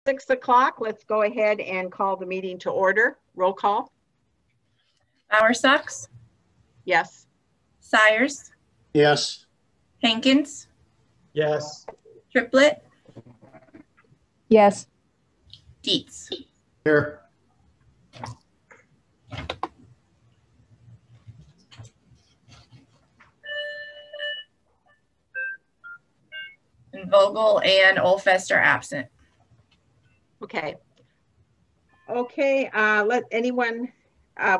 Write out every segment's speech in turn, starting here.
6 o'clock. Let's go ahead and call the meeting to order. Roll call. Bowersox? Yes. Sires? Yes. Hankins? Yes. Triplett? Yes. Dietz? Here. And Vogel and Olfest are absent. Okay. Okay, let anyone,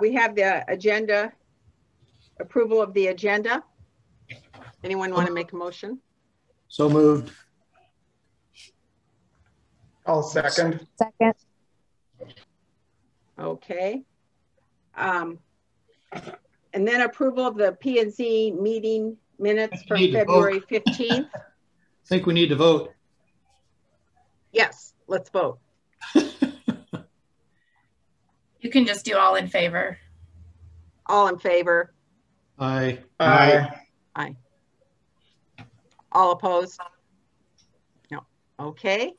we have the agenda, approval of the agenda. Anyone want to make a motion? So moved. I'll second. Second. Okay. And then approval of the P&Z meeting minutes from February 15th. I think we need to vote. Yes, let's vote. You can just do all in favor. All in favor? Aye. Aye. Aye. All opposed? No. Okay.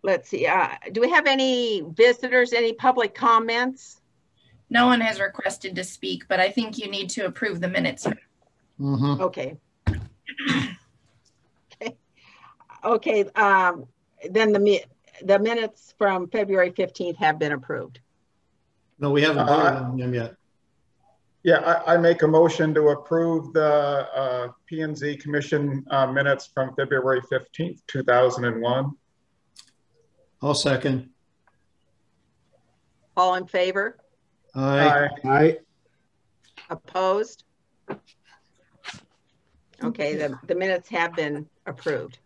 Let's see. Do we have any visitors, any public comments? No one has requested to speak, but I think you need to approve the minutes. Mm-hmm. Okay. Okay. Then the minutes from February 15th have been approved. No, we haven't voted on them yet. Yeah, I make a motion to approve the P&Z Commission minutes from February 15th, 2001. I'll second. All in favor? Aye. Aye. Opposed? Okay, the minutes have been approved.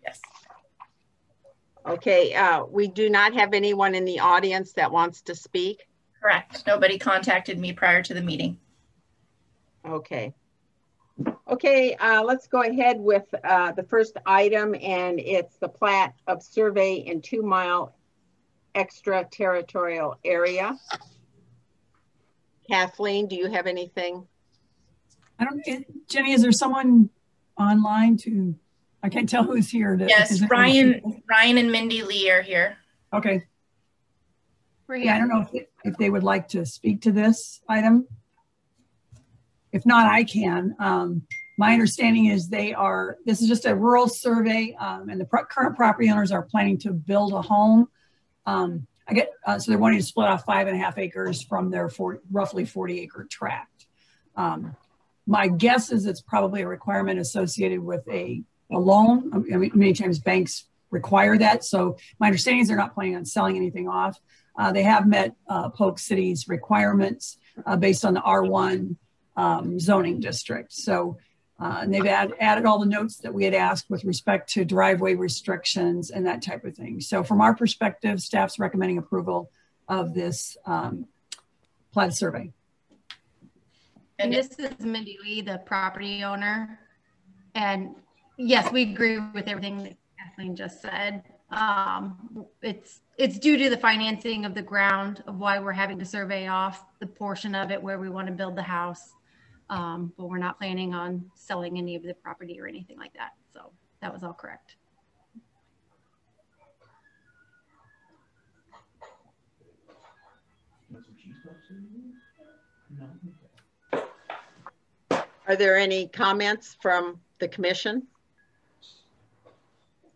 Yes. Okay, we do not have anyone in the audience that wants to speak. Correct. Nobody contacted me prior to the meeting. Okay. Okay, let's go ahead with the first item, and it's the plat of survey in 2 Mile extraterritorial area. Kathleen, do you have anything? I don't, Jenny, is there someone online to, I can't tell who's here. Yes, Ryan and Mindy Lee are here. Okay. Yeah, I don't know if they would like to speak to this item. If not, I can. My understanding is this is just a rural survey, and the current property owners are planning to build a home. So they're wanting to split off 5.5 acres from their roughly 40-acre tract. My guess is it's probably a requirement associated with a loan. I mean, many times banks require that. So my understanding is they're not planning on selling anything off. They have met Polk City's requirements based on the R1 zoning district. So and they've added all the notes that we had asked with respect to driveway restrictions and that type of thing. So from our perspective, staff's recommending approval of this plat survey. And this is Mindy Lee, the property owner. And yes, we agree with everything that Kathleen just said. It's due to the financing of the ground of why we're having to survey off the portion of it where we want to build the house. But we're not planning on selling any of the property or anything like that. So that was all correct. Are there any comments from the commission?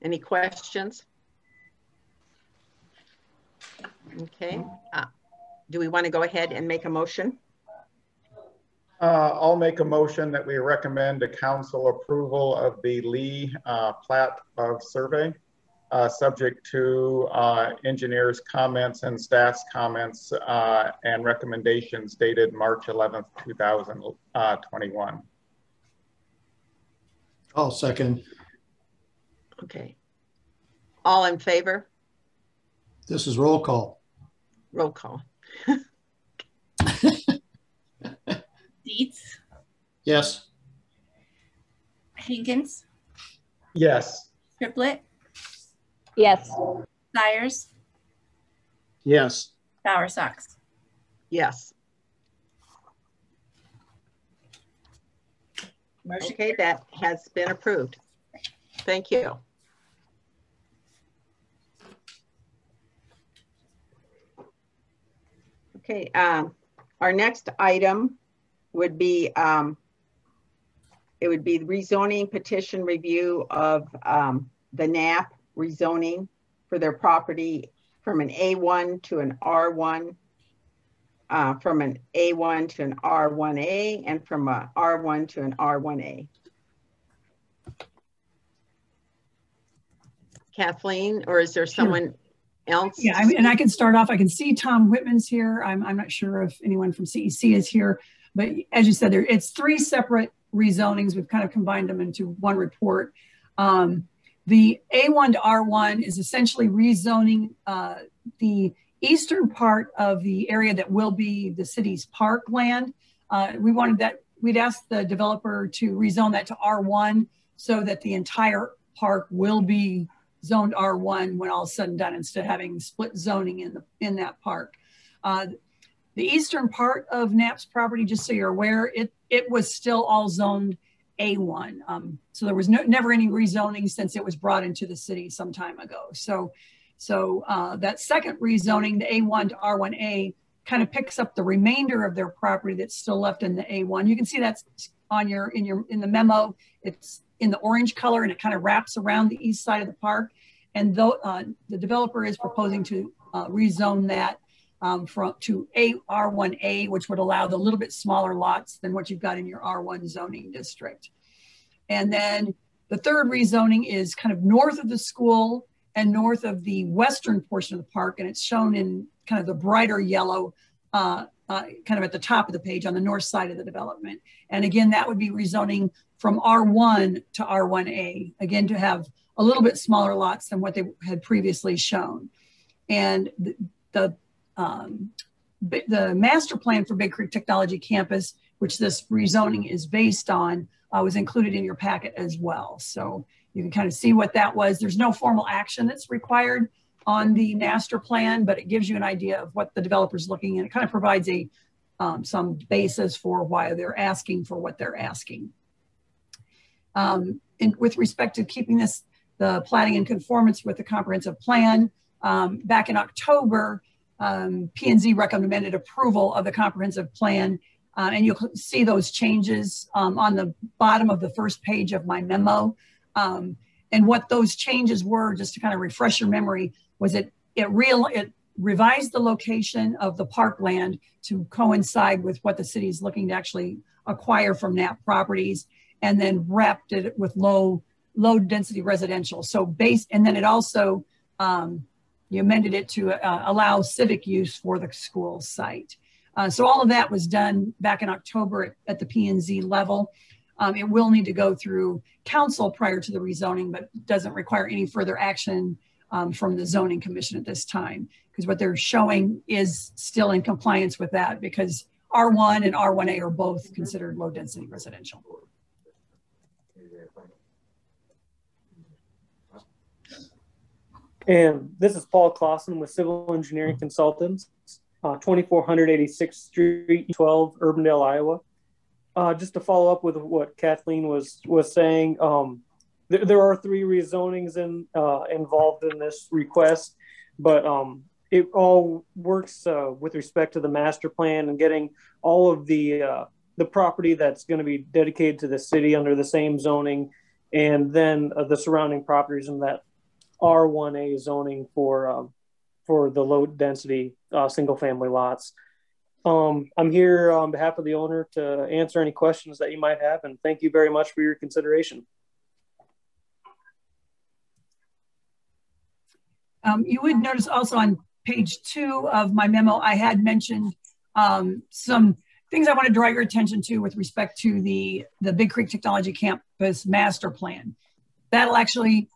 Any questions? Okay. Do we want to go ahead and make a motion? I'll make a motion that we recommend to council approval of the Lee plat of survey, subject to engineers' comments and staff's comments and recommendations dated March 11th, 2021. I'll second. Okay. All in favor? This is roll call. Roll call. Dietz? Yes. Hankins? Yes. Triplett? Yes. Sires? Yes. Bowersox? Yes. Okay, that has been approved. Thank you. Okay, our next item would be, it would be the rezoning petition review of the NAP rezoning for their property from an A1 to an R1, from an A1 to an R1A, and from a R1 to an R1A. Kathleen, or is there someone else? Yeah, I mean, and I can start off. I can see Tom Whitman's here. I'm not sure if anyone from CEC is here, but as you said, it's 3 separate rezonings. We've kind of combined them into one report. The A1 to R1 is essentially rezoning the eastern part of the area that will be the city's park land. We'd asked the developer to rezone that to R1 so that the entire park will be zoned R1 when all is said and done, instead of having split zoning in that park. The eastern part of Knapp's property, just so you're aware, it was still all zoned A1. So there was never any rezoning since it was brought into the city some time ago. So that second rezoning, the A1 to R1A, kind of picks up the remainder of their property that's still left in the A1. You can see that's on in the memo. It's in the orange color, and it kind of wraps around the east side of the park. And the developer is proposing to rezone that to R1A, which would allow the little bit smaller lots than what you've got in your R1 zoning district. And then the third rezoning is kind of north of the school and north of the western portion of the park, and it's shown in kind of the brighter yellow, kind of at the top of the page on the north side of the development. And again, that would be rezoning from R1 to R1A, again, to have a little bit smaller lots than what they had previously shown. And the master plan for Big Creek Technology Campus, which this rezoning is based on, was included in your packet as well. So you can kind of see what that was. There's no formal action that's required on the master plan, but it gives you an idea of what the developer's looking at. It kind of provides some basis for why they're asking for what they're asking. And with respect to keeping the plating in conformance with the comprehensive plan, back in October, P&Z recommended approval of the comprehensive plan, and you'll see those changes on the bottom of the first page of my memo. And what those changes were, just to kind of refresh your memory, was it revised the location of the parkland to coincide with what the city is looking to actually acquire from NAP properties, and then wrapped it with low density residential. And then it also, you amended it to allow civic use for the school site. So all of that was done back in October at the P&Z level. It will need to go through council prior to the rezoning, but doesn't require any further action from the zoning commission at this time, because what they're showing is still in compliance with that, because R1 and R1A are both considered low density residential. And this is Paul Clausen with Civil Engineering Consultants, 2486th Street, 12, Urbandale, Iowa. Just to follow up with what Kathleen was saying, there are 3 rezonings involved in this request, but it all works with respect to the master plan and getting all of the property that's going to be dedicated to the city under the same zoning, and then the surrounding properties in that R1A zoning for the low density single family lots. I'm here on behalf of the owner to answer any questions that you might have, and thank you very much for your consideration. You would notice also on page 2 of my memo, I had mentioned some things I want to draw your attention to with respect to the Big Creek Technology Campus master plan. That'll actually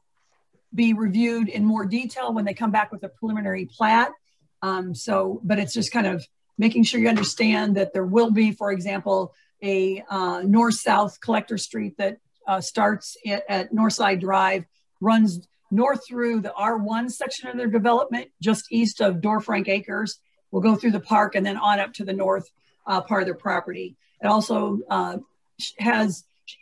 be reviewed in more detail when they come back with a preliminary plat. But it's just kind of making sure you understand that there will be, for example, a north-south collector street that starts at Northside Drive, runs north through the R1 section of their development, just east of Dorfrank Acres. We'll go through the park and then on up to the north part of their property. It also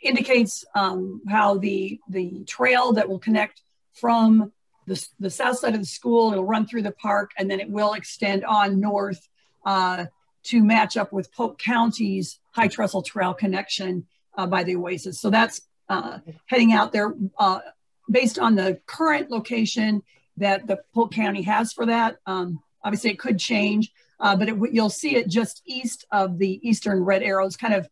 indicates how the trail that will connect from the south side of the school, it'll run through the park, and then it will extend on north to match up with Polk County's High Trestle Trail connection by the Oasis. So that's heading out there based on the current location that the Polk County has for that. Obviously, it could change, but you'll see it just east of the eastern red arrows, kind of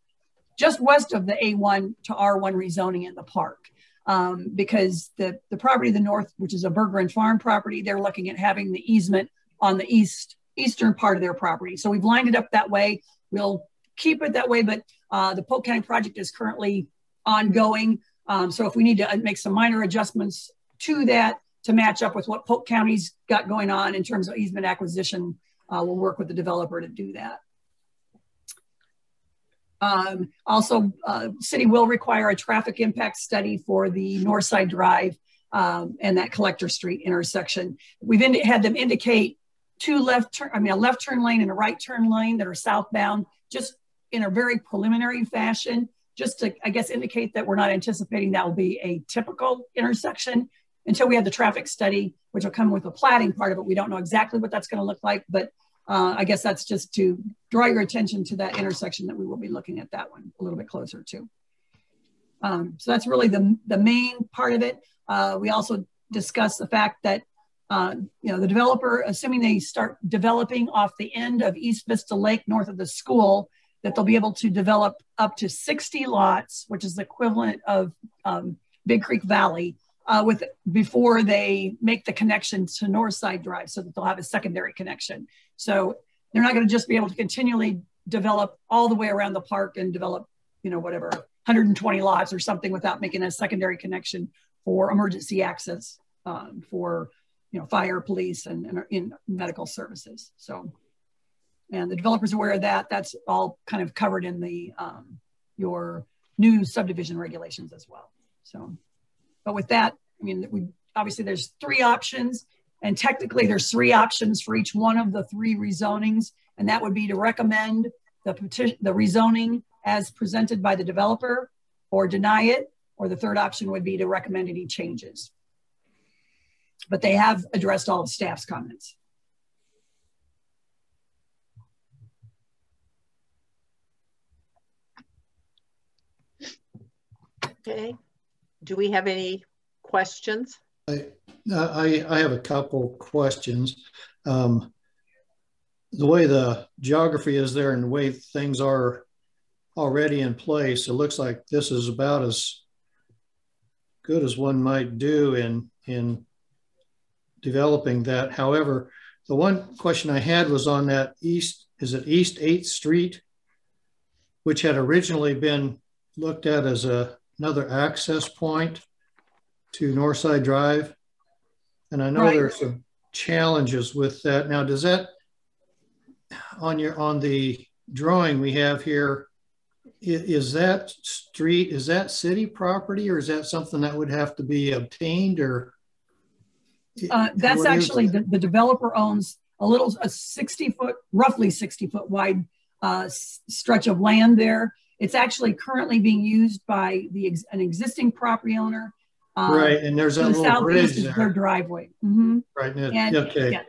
just west of the A1 to R1 rezoning in the park. Because the property to the north, which is a Burger and Farm property, they're looking at having the easement on the eastern part of their property. So we've lined it up that way. We'll keep it that way, but the Polk County project is currently ongoing. So if we need to make some minor adjustments to that to match up with what Polk County's got going on in terms of easement acquisition, we'll work with the developer to do that. Also, city will require a traffic impact study for the Northside Drive and that Collector Street intersection. We've had them indicate a left turn lane and a right turn lane that are southbound, just in a very preliminary fashion, just to, I guess, indicate that we're not anticipating that will be a typical intersection until we have the traffic study, which will come with the platting part of it. We don't know exactly what that's going to look like, but I guess that's just to draw your attention to that intersection that we will be looking at that one a little bit closer to. So that's really the main part of it. We also discussed the fact that the developer, assuming they start developing off the end of East Vista Lake north of the school, that they'll be able to develop up to 60 lots, which is the equivalent of Big Creek Valley, before they make the connection to Northside Drive, so that they'll have a secondary connection. So they're not going to just be able to continually develop all the way around the park and develop, whatever, 120 lots or something without making a secondary connection for emergency access for, fire, police, and in medical services. So, and the developer's aware of that. That's all kind of covered in the your new subdivision regulations as well. So, but with that, obviously there's 3 options, and technically there's 3 options for each one of the 3 rezonings, and that would be to recommend the rezoning as presented by the developer, or deny it, or the third option would be to recommend any changes. But they have addressed all of staff's comments. Okay. Do we have any questions? I have a couple questions. The way the geography is there and the way things are already in place, it looks like this is about as good as one might do in developing that. However, the one question I had was on that East 8th Street, which had originally been looked at as another access point to Northside Drive. And I know there's some challenges with that. Now, does that, on the drawing we have here, is that street, is that city property, or is that something that would have to be obtained, or? That's actually the developer owns a 60-foot, roughly 60-foot wide stretch of land there. It's actually currently being used by an existing property owner. Right, and there's that little bridge there. Their driveway. Mm-hmm. Right, and, okay. Yeah.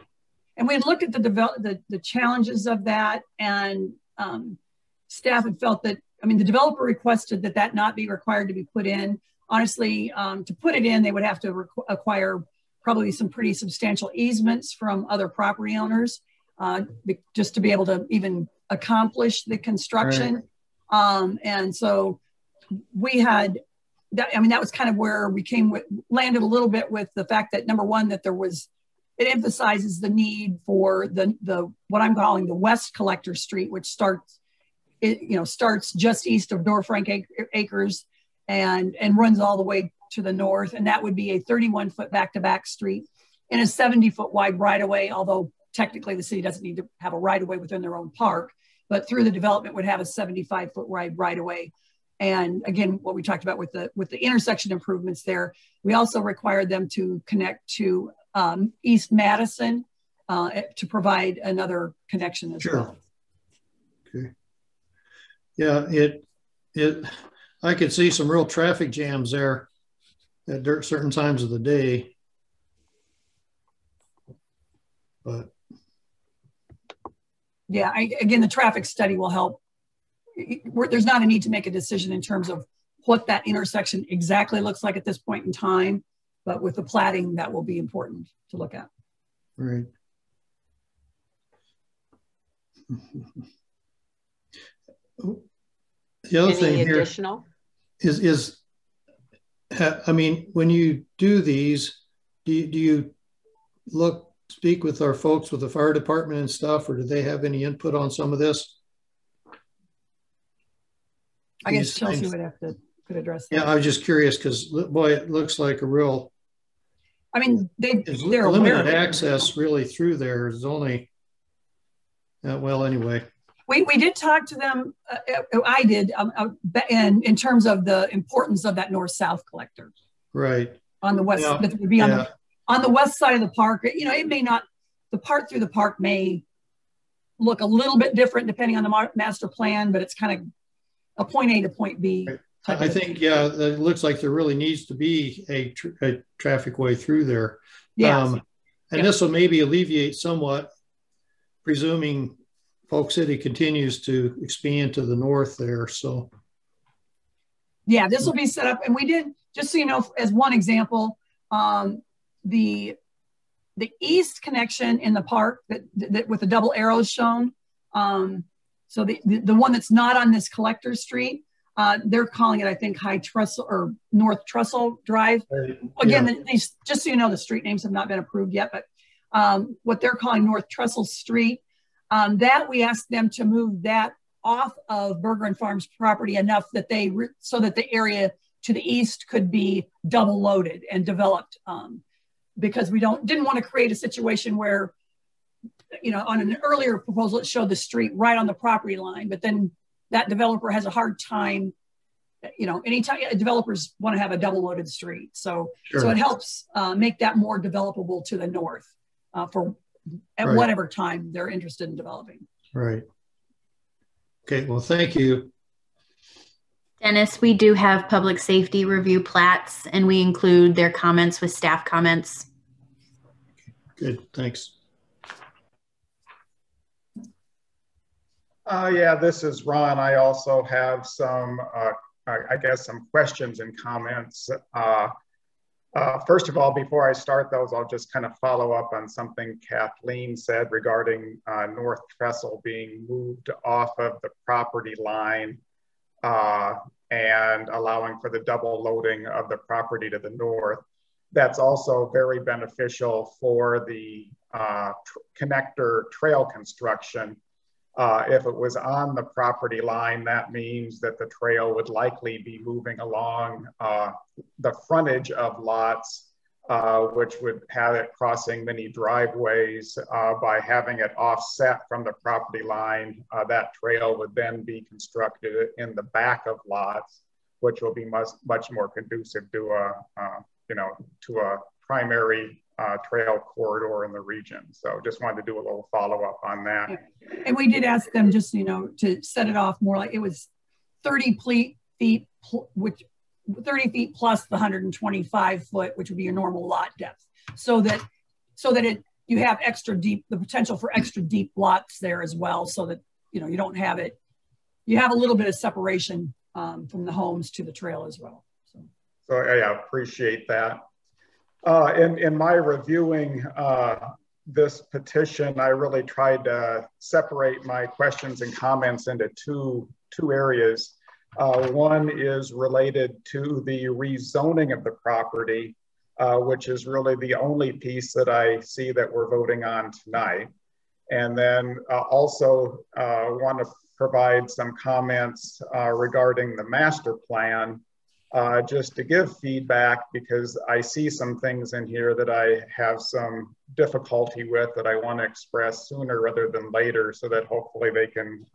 And we had looked at the challenges of that, and staff had felt that, the developer requested that not be required to be put in. Honestly, to put it in, they would have to acquire probably some pretty substantial easements from other property owners just to be able to even accomplish the construction. Right. And so we had that. That was kind of where we landed a little bit with the fact that, number one, that it emphasizes the need for the what I'm calling the West Collector Street, which starts just east of Door Frank Acres and runs all the way to the north. And that would be a 31-foot back-to-back street and a 70-foot wide right-of-way, although technically the city doesn't need to have a right-of-way within their own park, but through the development would have a 75-foot wide right-of-way. And again, what we talked about with the intersection improvements there, we also required them to connect to East Madison to provide another connection as well. Okay. Yeah, I could see some real traffic jams there at certain times of the day. But Yeah, again, the traffic study will help. There's not a need to make a decision in terms of what that intersection exactly looks like at this point in time, but with the platting, that will be important to look at. Right. The other thing here additional? is, I mean, when you do these, do you speak with our folks with the fire department and stuff, or do they have any input on some of this? I guess Chelsea would have to could address that. Yeah, I was just curious because, boy, it looks like a real. I mean, they're limited access really through there is only. Well, anyway. We did talk to them. I did, in terms of the importance of that north-south collector. Right. On the west, that would be on the west side of the park. You know, it may not. The part through the park may look a little bit different depending on the master plan, but it's kind of a point A to point B. I think, yeah, it looks like there really needs to be a traffic way through there. Yeah. And this will maybe alleviate somewhat, presuming Polk City continues to expand to the north there. So, yeah, this will be set up. And we did, just so you know, as one example, the east connection in the park that with the double arrows shown. So the one that's not on this collector street, they're calling it, I think, High Trestle or North Trestle Drive. Again, just so you know, the street names have not been approved yet, but what they're calling North Trestle Street, that we asked them to move that off of Burger and Farms property enough that so that the area to the east could be double loaded and developed, because we didn't want to create a situation where, you know, on an earlier proposal, it showed the street right on the property line, but then that developer has a hard time, you know, anytime developers want to have a double loaded street. So, so it helps make that more developable to the north at whatever time they're interested in developing. Right. Okay, well, thank you. Dennis, we do have public safety review plats, and we include their comments with staff comments. Good, thanks. Yeah, this is Ron. I also have some, I guess, some questions and comments. First of all, before I start those, I'll just kind of follow up on something Kathleen said regarding North Trestle being moved off of the property line and allowing for the double loading of the property to the north. That's also very beneficial for the connector trail construction. If it was on the property line, that means that the trail would likely be moving along the frontage of lots, which would have it crossing many driveways. By having it offset from the property line, that trail would then be constructed in the back of lots, which will be much more conducive to a primary trail corridor in the region. So just wanted to do a little follow-up on that. Yeah. And we did ask them, just, you know, to set it off more like it was 30 feet, which 30 feet plus the 125 foot, which would be your normal lot depth. So that you have extra deep, the potential for extra deep lots there as well. So that, you know, you don't have it, you have a little bit of separation from the homes to the trail as well. So yeah, appreciate that. In my reviewing this petition, I really tried to separate my questions and comments into two areas. One is related to the rezoning of the property, which is really the only piece that I see that we're voting on tonight. And then also want to provide some comments regarding the master plan, just to give feedback, because I see some things in here that I have some difficulty with that I want to express sooner rather than later, so that hopefully they can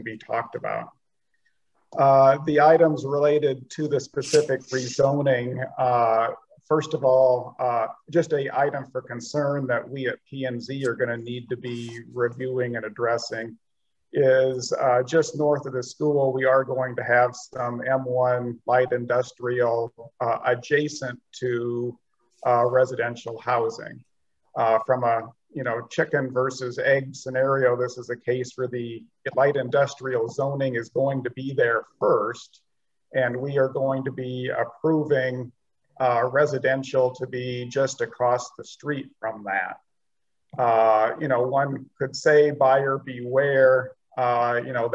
be talked about. The items related to the specific rezoning, first of all, just an item for concern that we at P&Z are going to need to be reviewing and addressing is just north of the school, we are going to have some M1 light industrial adjacent to residential housing. From a you know, chicken versus egg scenario. This is a case where the light industrial zoning is going to be there first, and we are going to be approving residential to be just across the street from that. You know, one could say buyer beware, you know,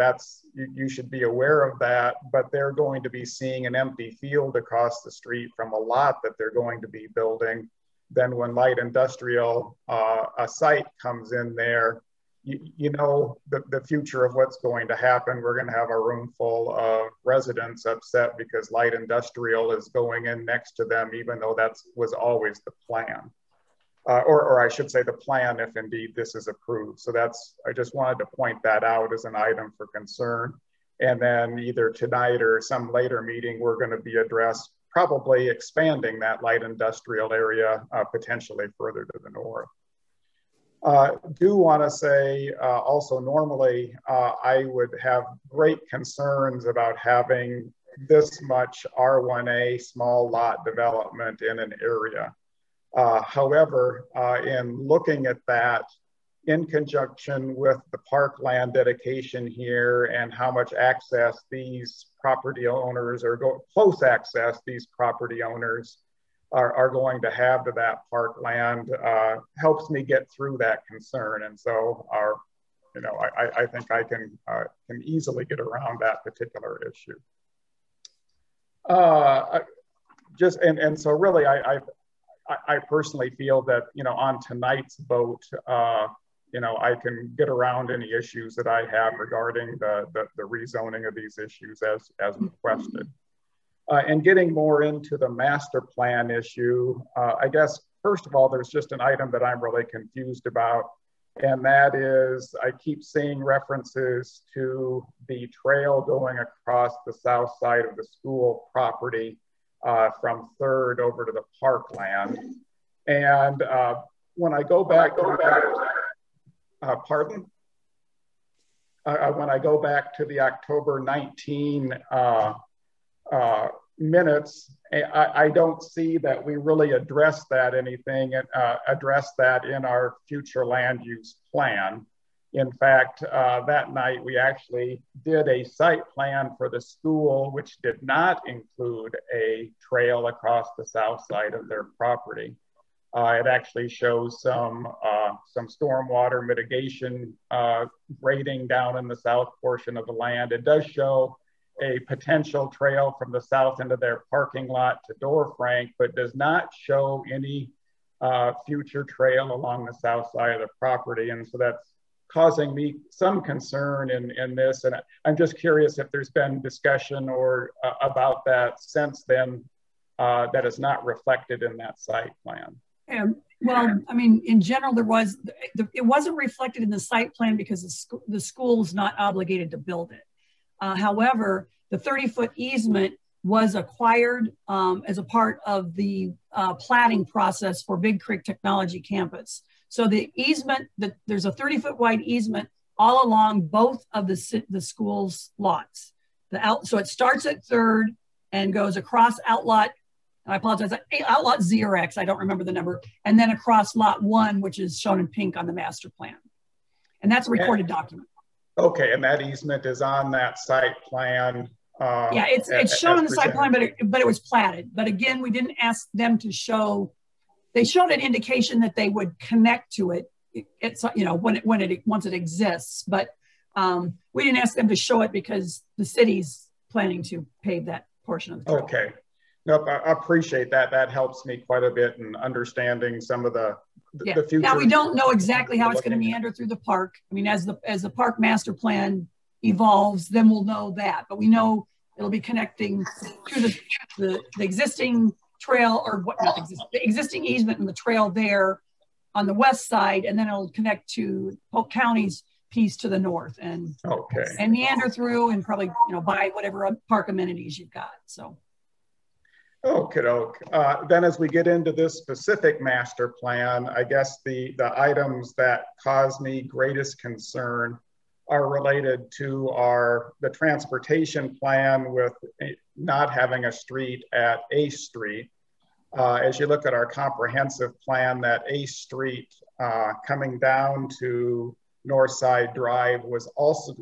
you should be aware of that, but they're going to be seeing an empty field across the street from a lot that they're going to be building. Then when light industrial, a site comes in there, you know the future of what's going to happen. We're going to have a room full of residents upset because light industrial is going in next to them, even though that was always the plan. Or I should say the plan if indeed this is approved. So I just wanted to point that out as an item for concern. And then either tonight or some later meeting, we're going to be addressed probably expanding that light industrial area potentially further to the north. Do want to say also normally I would have great concerns about having this much R1A small lot development in an area. However, in looking at that in conjunction with the parkland dedication here and how much access these property owners or close access these property owners are going to have to that parkland helps me get through that concern. And so you know, I think I can easily get around that particular issue. So really I personally feel that, you know, on tonight's vote, you know, I can get around any issues that I have regarding the rezoning of these issues as requested. And getting more into the master plan issue, I guess, first of all, there's just an item that I'm really confused about. And that is, I keep seeing references to the trail going across the south side of the school property from 3rd over to the parkland. And when I go back, when I go back to the October 19 minutes, I don't see that we really address that in our future land use plan. In fact, that night we actually did a site plan for the school, which did not include a trail across the south side of their property. It actually shows some stormwater mitigation grading down in the south portion of the land. It does show a potential trail from the south into their parking lot to Door Frank, but does not show any future trail along the south side of the property. And so that's causing me some concern in this. And I'm just curious if there's been discussion or about that since then that is not reflected in that site plan. Well, I mean, in general, it wasn't reflected in the site plan because the school is not obligated to build it. However, the 30-foot easement was acquired as a part of the platting process for Big Creek Technology Campus. So the easement, there's a 30-foot wide easement all along both of the school's lots. So it starts at 3rd and goes across outlot, I apologize, outlot ZRX, I don't remember the number, and then across lot 1, which is shown in pink on the master plan. And that's a recorded document. Okay, and that easement is on that site plan. Yeah, it's shown on the site plan, but it was platted. But again, we didn't ask them to show. They showed an indication that they would connect to it. It's, you know, once it exists. But we didn't ask them to show it because the city's planning to pave that portion of the trail. Okay, nope, I appreciate that. That helps me quite a bit in understanding some of the future. Now we don't know exactly how it's going to meander through the park. I mean, as the park master plan evolves, then we'll know that. But we know it'll be connecting to the existing trail, or what, not the existing easement and the trail there on the west side, and then it'll connect to Polk County's piece to the north, and meander through and probably, you know, buy whatever park amenities you've got. So. Okay, then as we get into this specific master plan, I guess the items that cause me greatest concern are related to the transportation plan with not having a street at Ace Street. As you look at our comprehensive plan, that Ace Street coming down to Northside Drive was also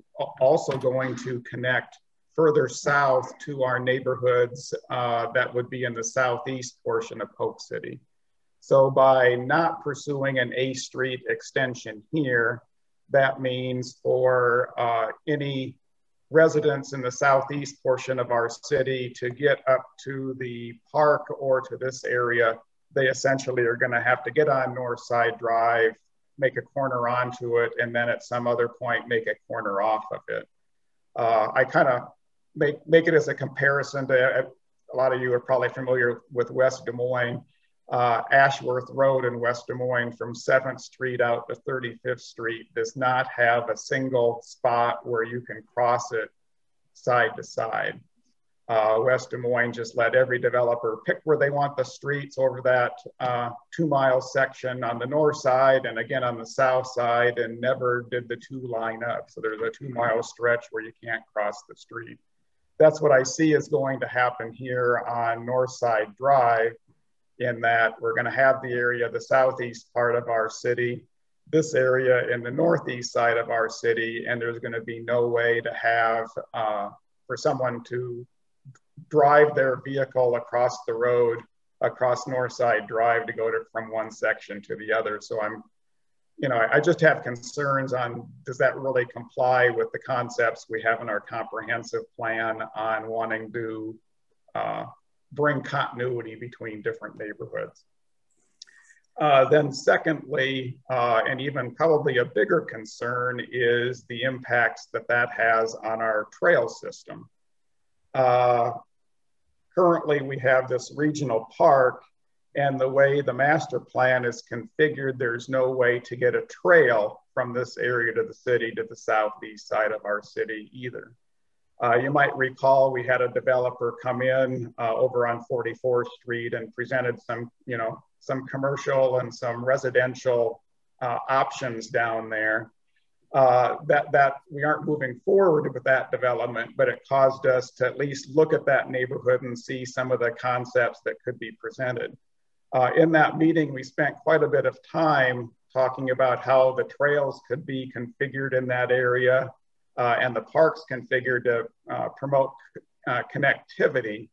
going to connect further south to our neighborhoods that would be in the southeast portion of Polk City. So by not pursuing an A Street extension here, that means for any residents in the southeast portion of our city to get up to the park or to this area, they essentially are going to have to get on Northside Drive, make a corner onto it, and then at some other point make a corner off of it. I kind of make it as a comparison to, a lot of you are probably familiar with West Des Moines. Ashworth Road in West Des Moines from 7th Street out to 35th Street does not have a single spot where you can cross it side to side. West Des Moines just let every developer pick where they want the streets over that 2-mile section on the north side and again on the south side, and never did the two line up. So there's a 2-mile stretch where you can't cross the street. That's what I see is going to happen here on Northside Drive, in that we're going to have the area, the southeast part of our city, this area in the northeast side of our city, and there's going to be no way to have for someone to drive their vehicle across the road, across Northside Drive to go from one section to the other. So I just have concerns on, does that really comply with the concepts we have in our comprehensive plan on wanting to bring continuity between different neighborhoods. Then secondly, and even probably a bigger concern, is the impacts that has on our trail system. Currently, we have this regional park, and the way the master plan is configured, there's no way to get a trail from this area to the city to the southeast side of our city either. You might recall we had a developer come in over on 44th Street and presented some commercial and some residential options down there. That we aren't moving forward with that development, but it caused us to at least look at that neighborhood and see some of the concepts that could be presented. In that meeting, we spent quite a bit of time talking about how the trails could be configured in that area, and the parks configured to promote connectivity.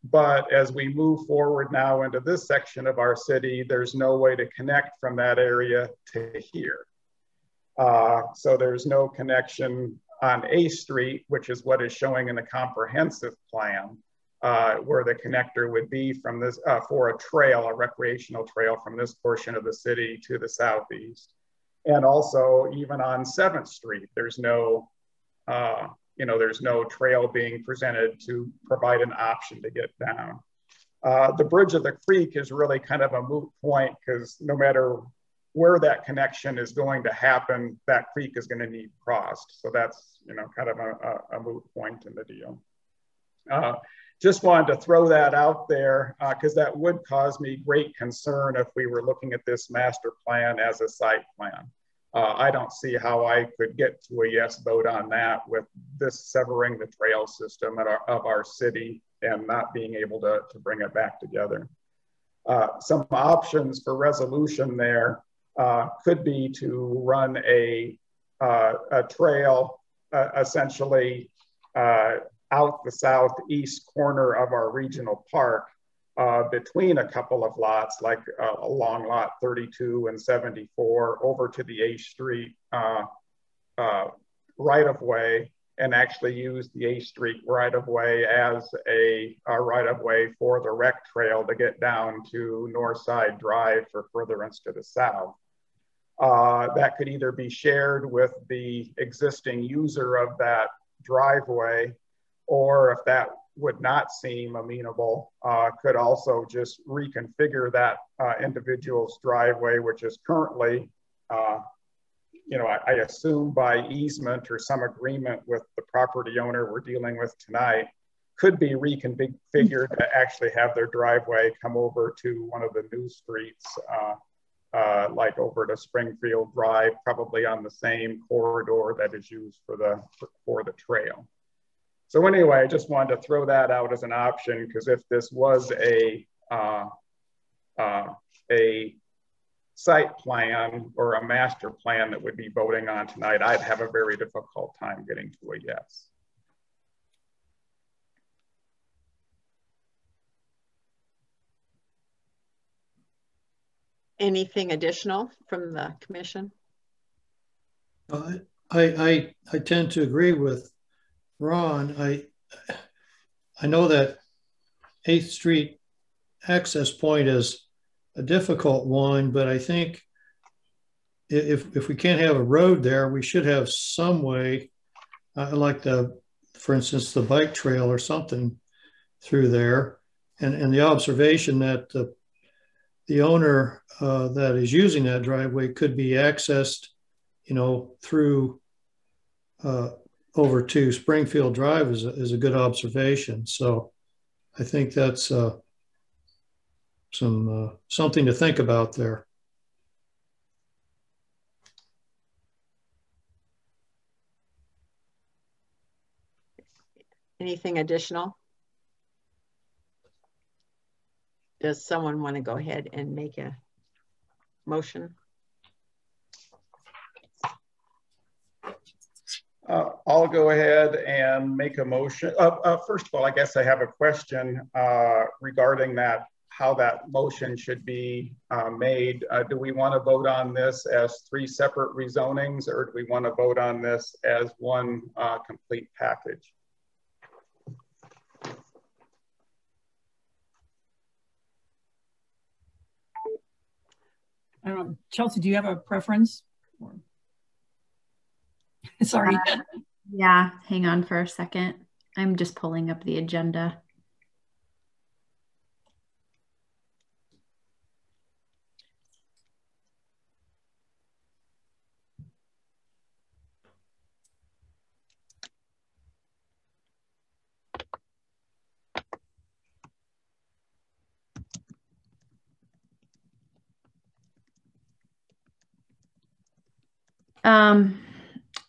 But as we move forward now into this section of our city, there's no way to connect from that area to here. So there's no connection on A Street, which is what is showing in the comprehensive plan, where the connector would be from this, for a trail, a recreational trail from this portion of the city to the southeast. And also even on 7th Street, there's no trail being presented to provide an option to get down. The bridge of the creek is really kind of a moot point, because no matter where that connection is going to happen, that creek is going to need crossed. So that's, kind of a moot point in the deal. Just wanted to throw that out there because that would cause me great concern if we were looking at this master plan as a site plan. I don't see how I could get to a yes vote on that with this severing the trail system of our city and not being able to bring it back together. Some options for resolution there could be to run a trail essentially out the southeast corner of our regional park between a couple of lots, like along lot 32 and 74 over to the A Street right-of-way, and actually use the A Street right-of-way as a right-of-way for the rec trail to get down to Northside Drive for furtherance to the south. That could either be shared with the existing user of that driveway, or if that would not seem amenable, could also just reconfigure that individual's driveway, which is currently, I assume by easement or some agreement with the property owner we're dealing with tonight, could be reconfigured to actually have their driveway come over to one of the new streets, like over to Springfield Drive, probably on the same corridor that is used for the trail. So anyway, I just wanted to throw that out as an option, because if this was a site plan or a master plan that would be voting on tonight, I'd have a very difficult time getting to a yes. Anything additional from the commission? I tend to agree with Ron. I know that 8th Street access point is a difficult one, but I think if we can't have a road there, we should have some way, like for instance, the bike trail or something through there. And the observation that the owner that is using that driveway could be accessed, you know, through over to Springfield Drive is a good observation. So I think that's something to think about there. Anything additional? Does someone want to go ahead and make a motion? I'll go ahead and make a motion. First of all, I guess I have a question regarding that, how that motion should be made. Do we want to vote on this as 3 separate rezonings, or do we want to vote on this as one complete package? I don't know, Chelsea, do you have a preference? Sorry. Yeah, hang on for a second. I'm just pulling up the agenda.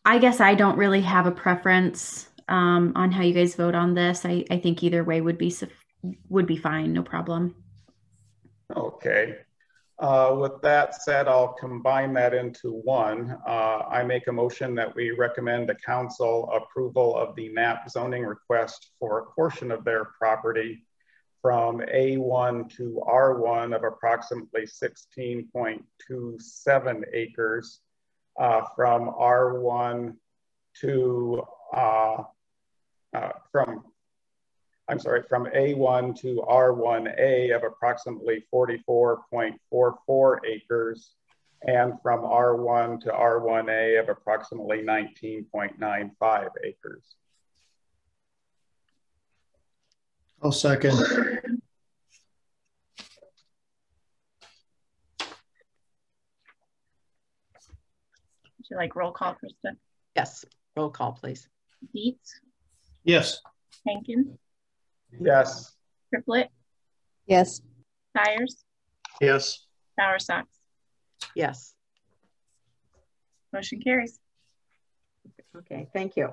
I guess I don't really have a preference on how you guys vote on this. I think either way would be fine, no problem. Okay. With that said, I'll combine that into one. I make a motion that we recommend the council approval of the map zoning request for a portion of their property from A1 to R1 of approximately 16.27 acres. From R1 to from A1 to R1A of approximately 44.44 acres, and from R1 to R1A of approximately 19.95 acres. I'll second. Would you like roll call, Krista? Yes, roll call, please. Dietz, Yes. Hankins, Yes. Triplett, Yes. Tyers, Yes. Bowersox. Yes. Motion carries. Okay, thank you.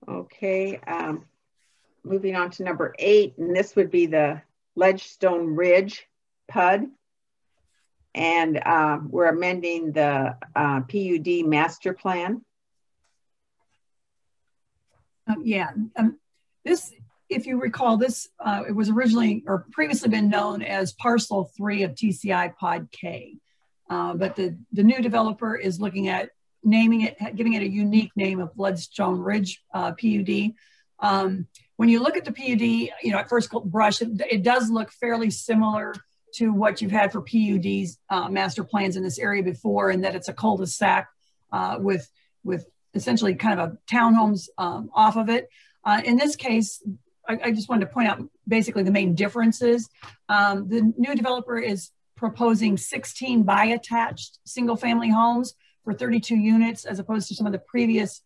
Okay, moving on to number 8, and this would be the Ledgestone Ridge PUD. And we're amending the PUD master plan. This, if you recall, this it was originally or previously been known as Parcel 3 of TCI Pod K, but the new developer is looking at naming it, giving it a unique name of Ledgestone Ridge PUD. When you look at the PUD, you know, at first brush, it does look fairly similar to what you've had for PUD's master plans in this area before, and that it's a cul-de-sac with essentially kind of a townhomes off of it. In this case, I just wanted to point out basically the main differences. The new developer is proposing 16 by-attached single-family homes for 32 units, as opposed to some of the previous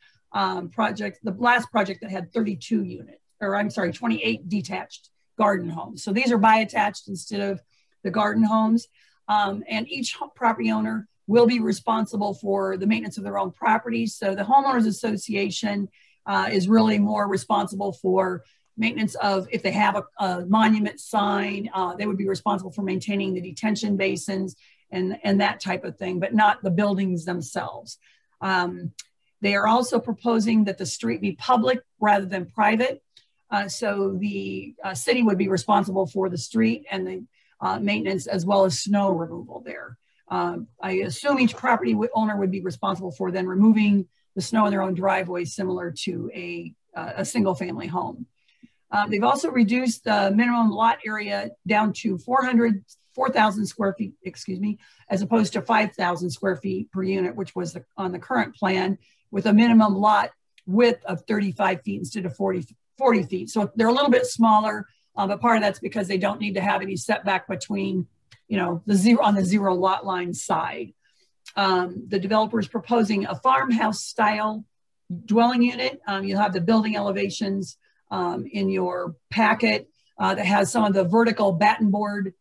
projects, the last project that had 32 units, or I'm sorry, 28 detached garden homes. So these are by-attached instead of the garden homes. And each property owner will be responsible for the maintenance of their own property. So the homeowners association is really more responsible for maintenance of, if they have a monument sign, they would be responsible for maintaining the detention basins and that type of thing, but not the buildings themselves. They are also proposing that the street be public rather than private. So the city would be responsible for the street and the maintenance as well as snow removal there. I assume each property owner would be responsible for then removing the snow in their own driveway, similar to a single family home. They've also reduced the minimum lot area down to 4,000 square feet, excuse me, as opposed to 5,000 square feet per unit, which was on the current plan, with a minimum lot width of 35 feet instead of 40 feet. So they're a little bit smaller, but part of that's because they don't need to have any setback between, you know, the zero lot line side. The developer is proposing a farmhouse style dwelling unit. You'll have the building elevations in your packet that has some of the vertical batten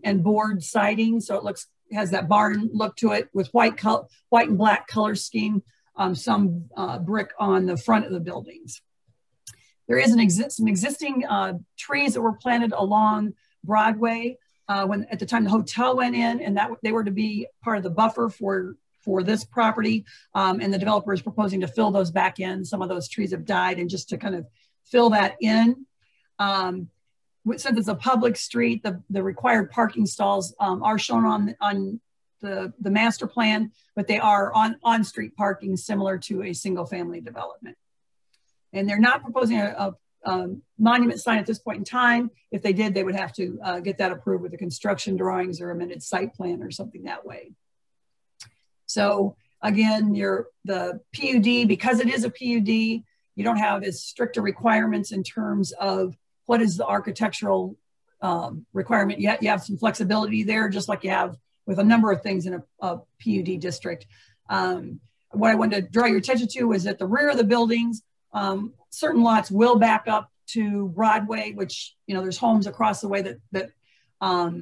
and board siding. So it has that barn look to it with white and black color scheme, some brick on the front of the buildings. There is some existing trees that were planted along Broadway at the time the hotel went in, and that they were to be part of the buffer for this property. And the developer is proposing to fill those back in. Some of those trees have died, and just to kind of fill that in. Since it's a public street, the required parking stalls are shown on the master plan, but they are on street parking similar to a single family development. And they're not proposing a monument sign at this point in time. If they did, they would have to get that approved with the construction drawings or amended site plan or something that way. So again, the PUD, because it is a PUD, you don't have as stricter requirements in terms of what is the architectural requirement. Yet you have some flexibility there, just like you have with a number of things in a PUD district. What I wanted to draw your attention to was at the rear of the buildings, certain lots will back up to Broadway, which, you know, there's homes across the way that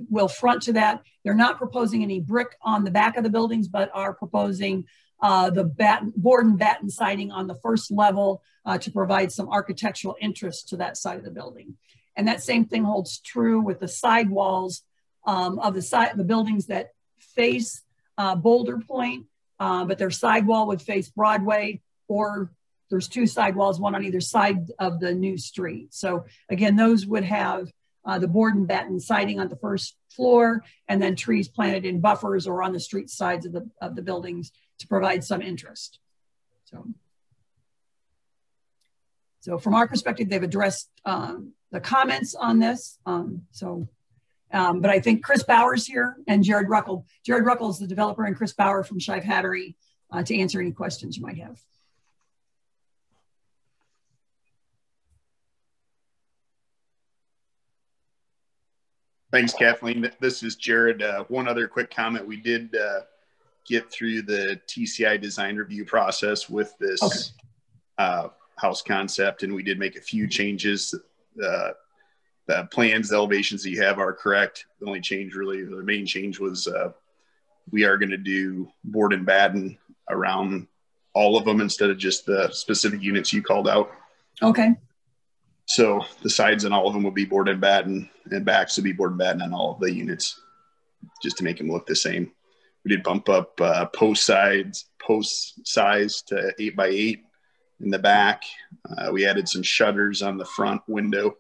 will front to that. They're not proposing any brick on the back of the buildings, but are proposing the board and batten siding on the first level to provide some architectural interest to that side of the building. And that same thing holds true with the side walls of the buildings that face Boulder Point, but their sidewall would face Broadway, or there's two sidewalls, one on either side of the new street. So again, those would have the board and batten siding on the first floor, and then trees planted in buffers or on the street sides of the buildings to provide some interest. So from our perspective, they've addressed the comments on this. But I think Chris Bauer's here and Jared Ruckel. Jared Ruckel is the developer, and Chris Bauer from Shive Hattery to answer any questions you might have. Thanks, Kathleen. This is Jared. One other quick comment. We did get through the TCI design review process with this house concept, and we did make a few changes. The plans, the elevations that you have are correct. The only change, really, the main change was we are going to do board and batten around all of them instead of just the specific units you called out. Okay. So the sides on all of them will be board and batten, and backs will be board and batten on all of the units, just to make them look the same. We did bump up post size to 8x8 in the back. We added some shutters on the front window,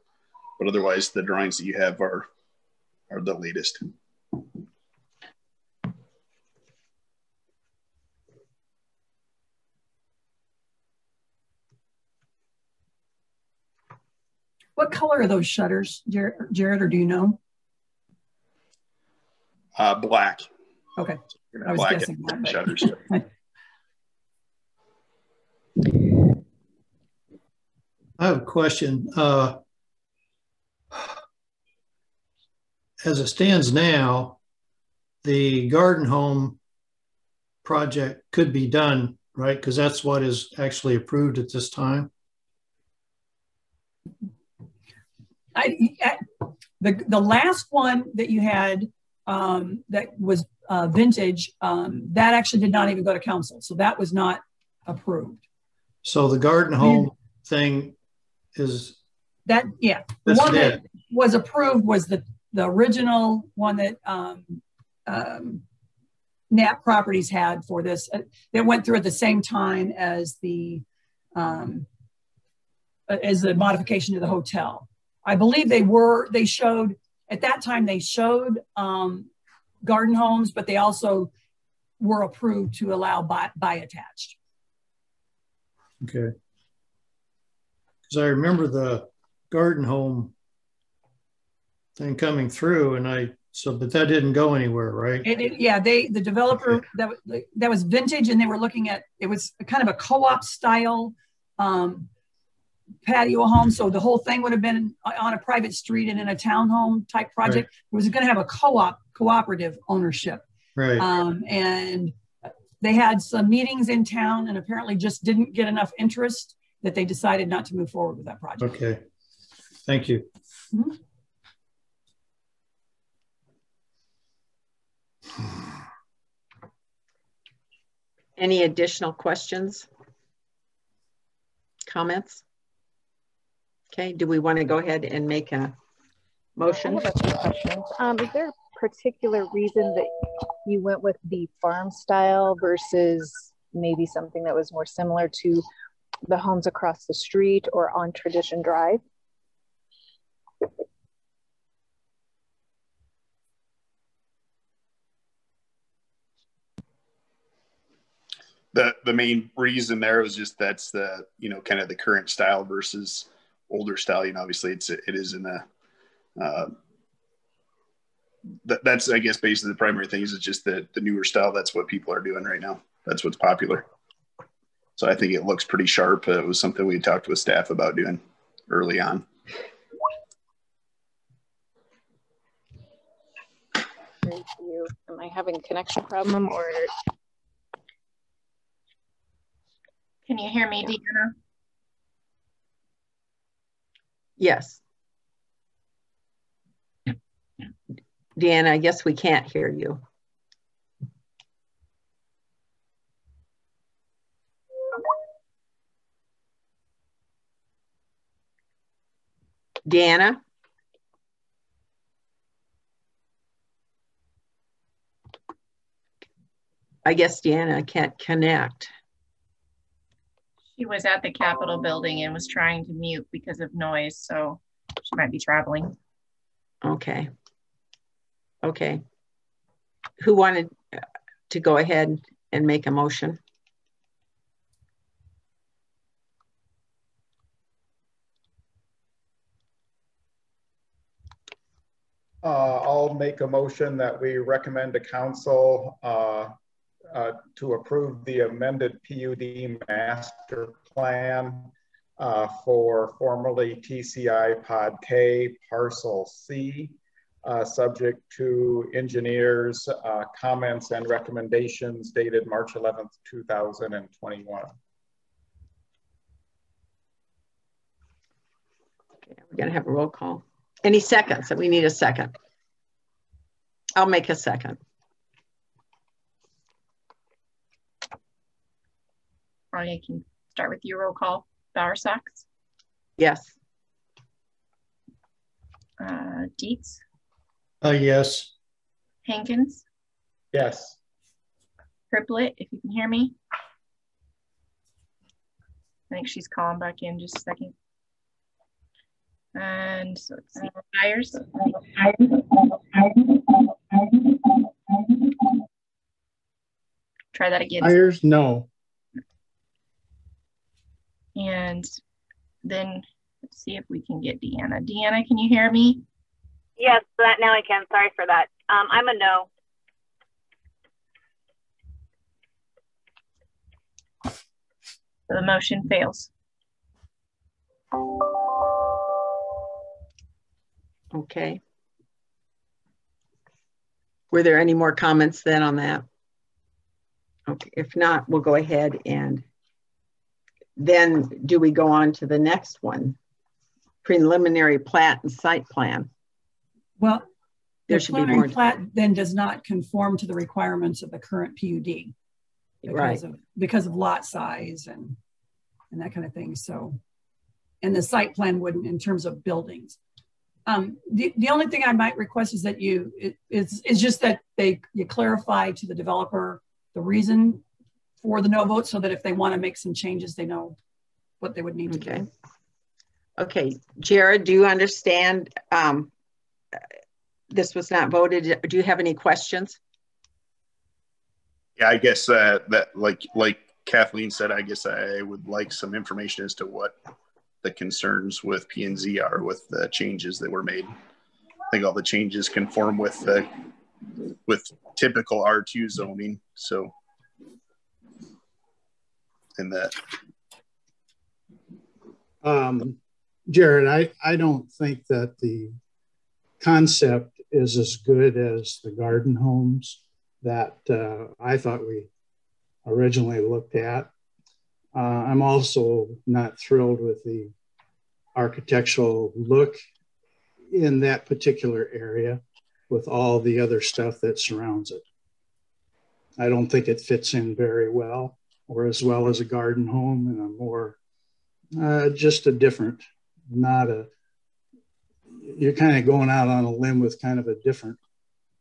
but otherwise the drawings that you have are the latest. What color are those shutters, Jared, or do you know? Black. Okay. I was guessing that, but... shutters. I have a question. As it stands now, the garden home project could be done, right? Because that's what is actually approved at this time. The last one that you had that was vintage, that actually did not even go to council. So that was not approved. So the garden home thing is that, yeah. The that's one dead. that was approved was the original one that Nat Properties had for this. That went through at the same time as the modification to the hotel. I believe they showed, at that time they showed garden homes, but they also were approved to allow buy attached. Okay. Because I remember the garden home thing coming through, and but that didn't go anywhere, right? Yeah, the developer, okay. that was Vintage, and they were looking at, it was kind of a co-op style patio home. So the whole thing would have been on a private street and in a townhome type project. Right. It was going to have a cooperative ownership. Right. And they had some meetings in town and apparently just didn't get enough interest that they decided not to move forward with that project. Okay. Thank you. Mm-hmm. Any additional questions? Comments? Okay, do we want to go ahead and make a motion? I have a few questions. Is there a particular reason that you went with the farm style versus maybe something that was more similar to the homes across the street or on Tradition Drive? The main reason there was just that's the, you know, kind of the current style versus older style. You know, obviously it is in the that's, I guess, basically the primary thing is it's just the newer style. That's what people are doing right now. That's what's popular. So I think it looks pretty sharp. It was something we talked with staff about doing early on. Thank you. Am I having a connection problem or? Can you hear me, Deanna? Yes. Deanna, I guess we can't hear you. Deanna? I guess Deanna can't connect. She was at the Capitol building and was trying to mute because of noise, so she might be traveling. Okay. Okay. Who wanted to go ahead and make a motion? I'll make a motion that we recommend to council to approve the amended PUD master plan for formerly TCI Pod K Parcel C, subject to engineers' comments and recommendations dated March 11th, 2021. Okay, we're gonna have a roll call. Any seconds? We need a second. I'll make a second. I can start with your roll call. Bowersox? Yes. Dietz? Yes. Hankins? Yes. Triplett, if you can hear me. I think she's calling back in just a second. And so let's see, Byers? Try that again. Byers, no. And then let's see if we can get Deanna. Deanna, can you hear me? Yes, now I can. Sorry for that. I'm a no. The motion fails. Okay. Were there any more comments then on that? Okay, if not, we'll go ahead and then do we go on to the next one? Preliminary plat and site plan. Well, there the should be more. Plat then does not conform to the requirements of the current PUD Right. because of lot size and that kind of thing. So and the site plan wouldn't in terms of buildings. The only thing I might request is that it's just that you clarify to the developer the reason for the no vote, so that if they want to make some changes, they know what they would need to do. Okay, Jared, do you understand this was not voted? Do you have any questions? Yeah, I guess that like Kathleen said, I guess I would like some information as to what the concerns with P&Z are with the changes that were made. I think all the changes conform with typical R2 zoning. So, in that. Jared, I don't think that the concept is as good as the garden homes that I thought we originally looked at. I'm also not thrilled with the architectural look in that particular area with all the other stuff that surrounds it. I don't think it fits in very well, or as well as a garden home, and a more just a different, you're kind of going out on a limb with kind of a different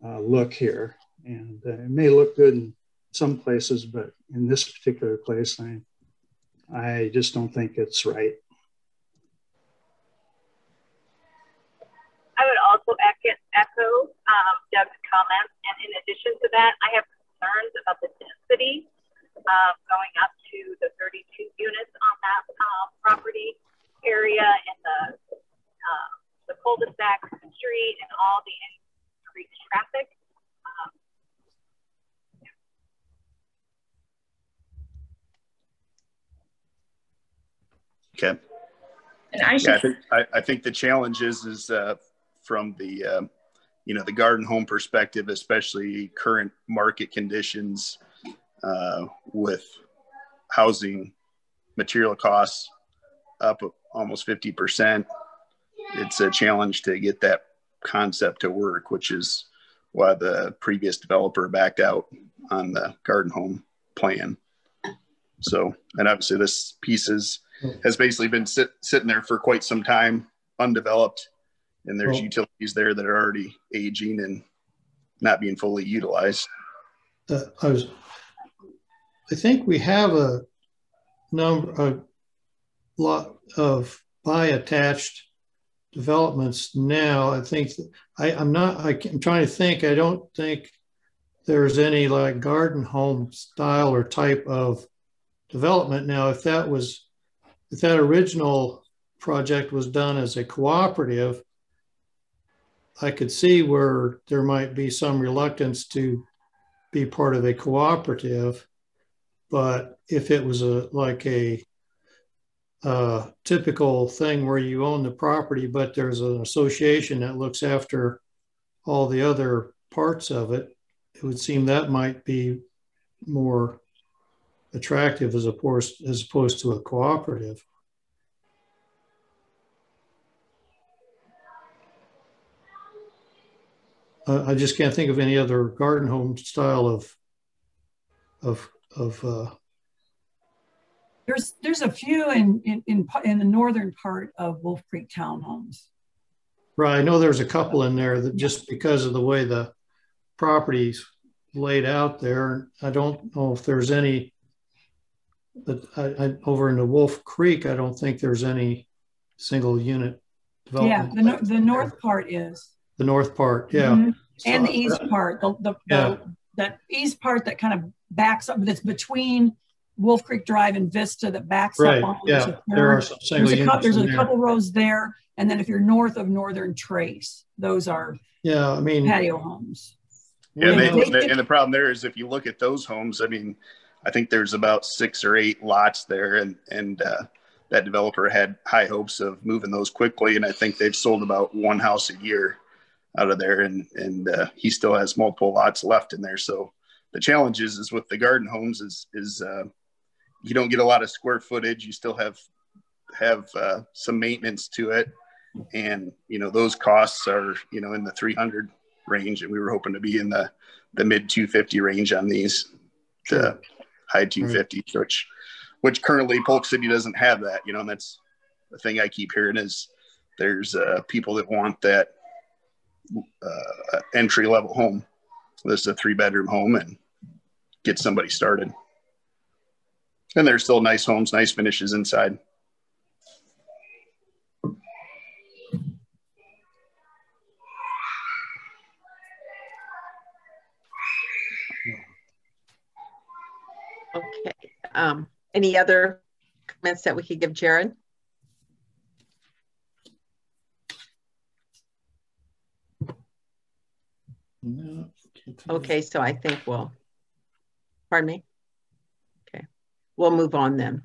look here. And it may look good in some places, but in this particular place, I just don't think it's right. I would also echo Doug's comments. And in addition to that, I have concerns about the density going up to the 32 units on that property area, and the cul-de-sac street, and all the increased traffic. Okay. And I think the challenge is from the the garden home perspective, especially current market conditions with housing material costs up almost 50%. It's a challenge to get that concept to work, which is why the previous developer backed out on the garden home plan. So, and obviously this piece has basically been sitting there for quite some time, undeveloped, and there's utilities there that are already aging and not being fully utilized. I think we have a lot of attached developments now. I think I'm trying to think. I don't think there's any like garden home style or type of development now. If that original project was done as a cooperative, I could see where there might be some reluctance to be part of a cooperative. But if it was like a typical thing where you own the property, but there's an association that looks after all the other parts of it, it would seem that might be more attractive as opposed to a cooperative. I just can't think of any other garden home style of There's a few in the northern part of Wolf Creek townhomes. Right, I know there's a couple in there that just because of the way the property's laid out there, I don't know if there's any. But over in the Wolf Creek, I don't think there's any single unit development. Yeah, the north part is. The north part, yeah. Mm-hmm. And the east part, that east part that kind of backs up, that's between Wolf Creek Drive and Vista, that backs up on there are some single units. There's a couple rows there, and then if you're north of Northern Trace, those are patio homes. Yeah, and the problem there is if you look at those homes, I mean, I think there's about 6 or 8 lots there, and that developer had high hopes of moving those quickly, and I think they've sold about 1 house a year out of there, and he still has multiple lots left in there. So the challenge is with the garden homes is you don't get a lot of square footage. You still have some maintenance to it, and those costs are in the 300 range, and we were hoping to be in the mid 250 range on these. High 250, which currently Polk City doesn't have that, and that's the thing I keep hearing is there's people that want that entry level home. This is a 3-bedroom home and get somebody started. And there's still nice homes, nice finishes inside. Okay. Any other comments that we could give Jared? No. Okay, so I think we'll, pardon me? Okay, we'll move on then.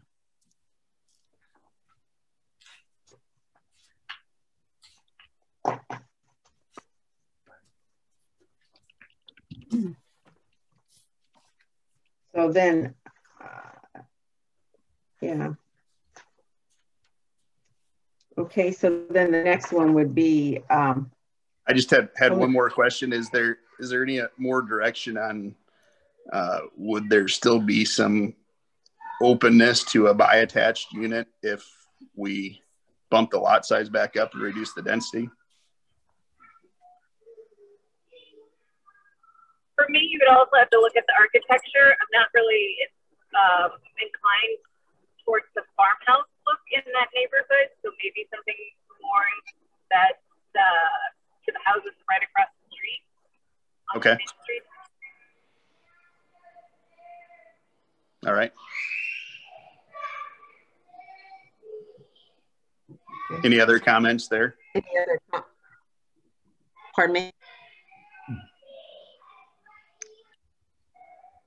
So then, yeah. Okay, so then the next one would be. I just had one more question. Is there any more direction on, would there still be some openness to a bi-attached unit if we bump the lot size back up and reduce the density? For me, you would also have to look at the architecture. I'm not really inclined towards the farmhouse look in that neighborhood. So maybe something more that to the houses right across the street. Okay. Street. All right. Any other comments there? Any other pardon me?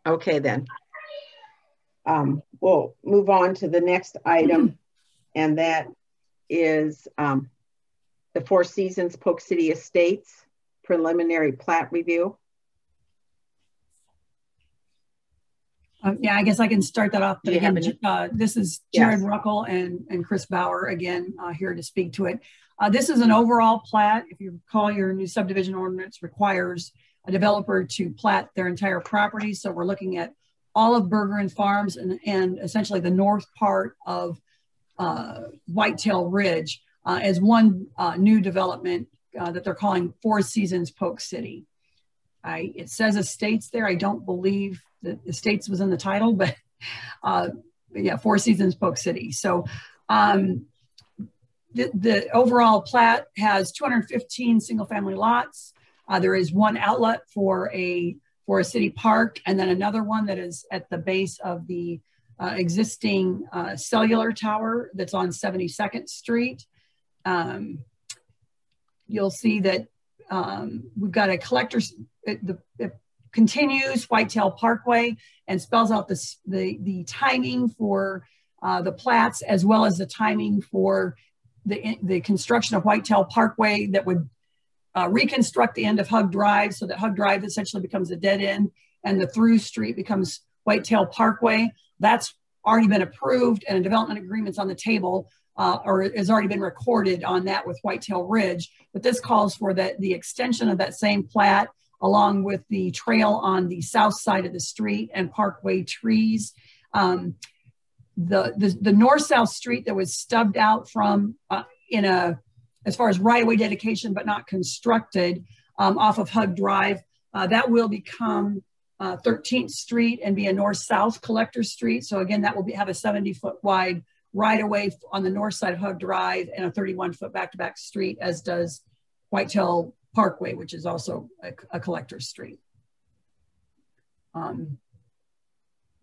Okay, then. We'll move on to the next item, and that is the Four Seasons Polk City Estates preliminary plat review. Yeah, I guess I can start that off. But again, this is Jared Ruckel and Chris Bauer again here to speak to it. This is an overall plat. If you recall, your new subdivision ordinance requires a developer to plat their entire property. So we're looking at all of Berger and Farms and essentially the north part of Whitetail Ridge as one new development that they're calling Four Seasons Polk City. It says estates there. I don't believe that estates was in the title, but yeah, Four Seasons Polk City. So the overall plat has 215 single family lots. There is one outlet for a city park, and then another one that is at the base of the existing cellular tower that's on 72nd Street. You'll see that we've got a collector's, it continues Whitetail Parkway and spells out the timing for the plats, as well as the timing for the construction of Whitetail Parkway that would reconstruct the end of Hug Drive so that Hug Drive essentially becomes a dead end and the through street becomes Whitetail Parkway. That's already been approved and a development agreement's on the table or has already been recorded on that with Whitetail Ridge. But this calls for the extension of that same plat along with the trail on the south side of the street and Parkway trees. The north-south street that was stubbed out from as far as right-of-way dedication, but not constructed off of Hug Drive, that will become 13th Street and be a north-south collector street. So again, that will have a 70-foot wide right-of-way on the north side of Hug Drive and a 31-foot back-to-back street, as does Whitetail Parkway, which is also a collector street.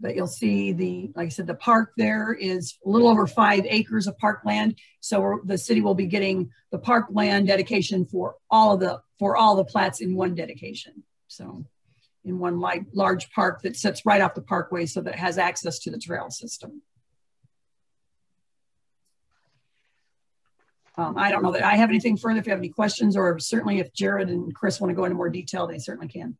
But you'll see like I said, the park there is a little over 5 acres of parkland. So the city will be getting the parkland dedication for all the plats in one dedication. So in one large park that sits right off the parkway so that it has access to the trail system. I don't know that I have anything further. If you have any questions, or certainly if Jared and Chris want to go into more detail, they certainly can.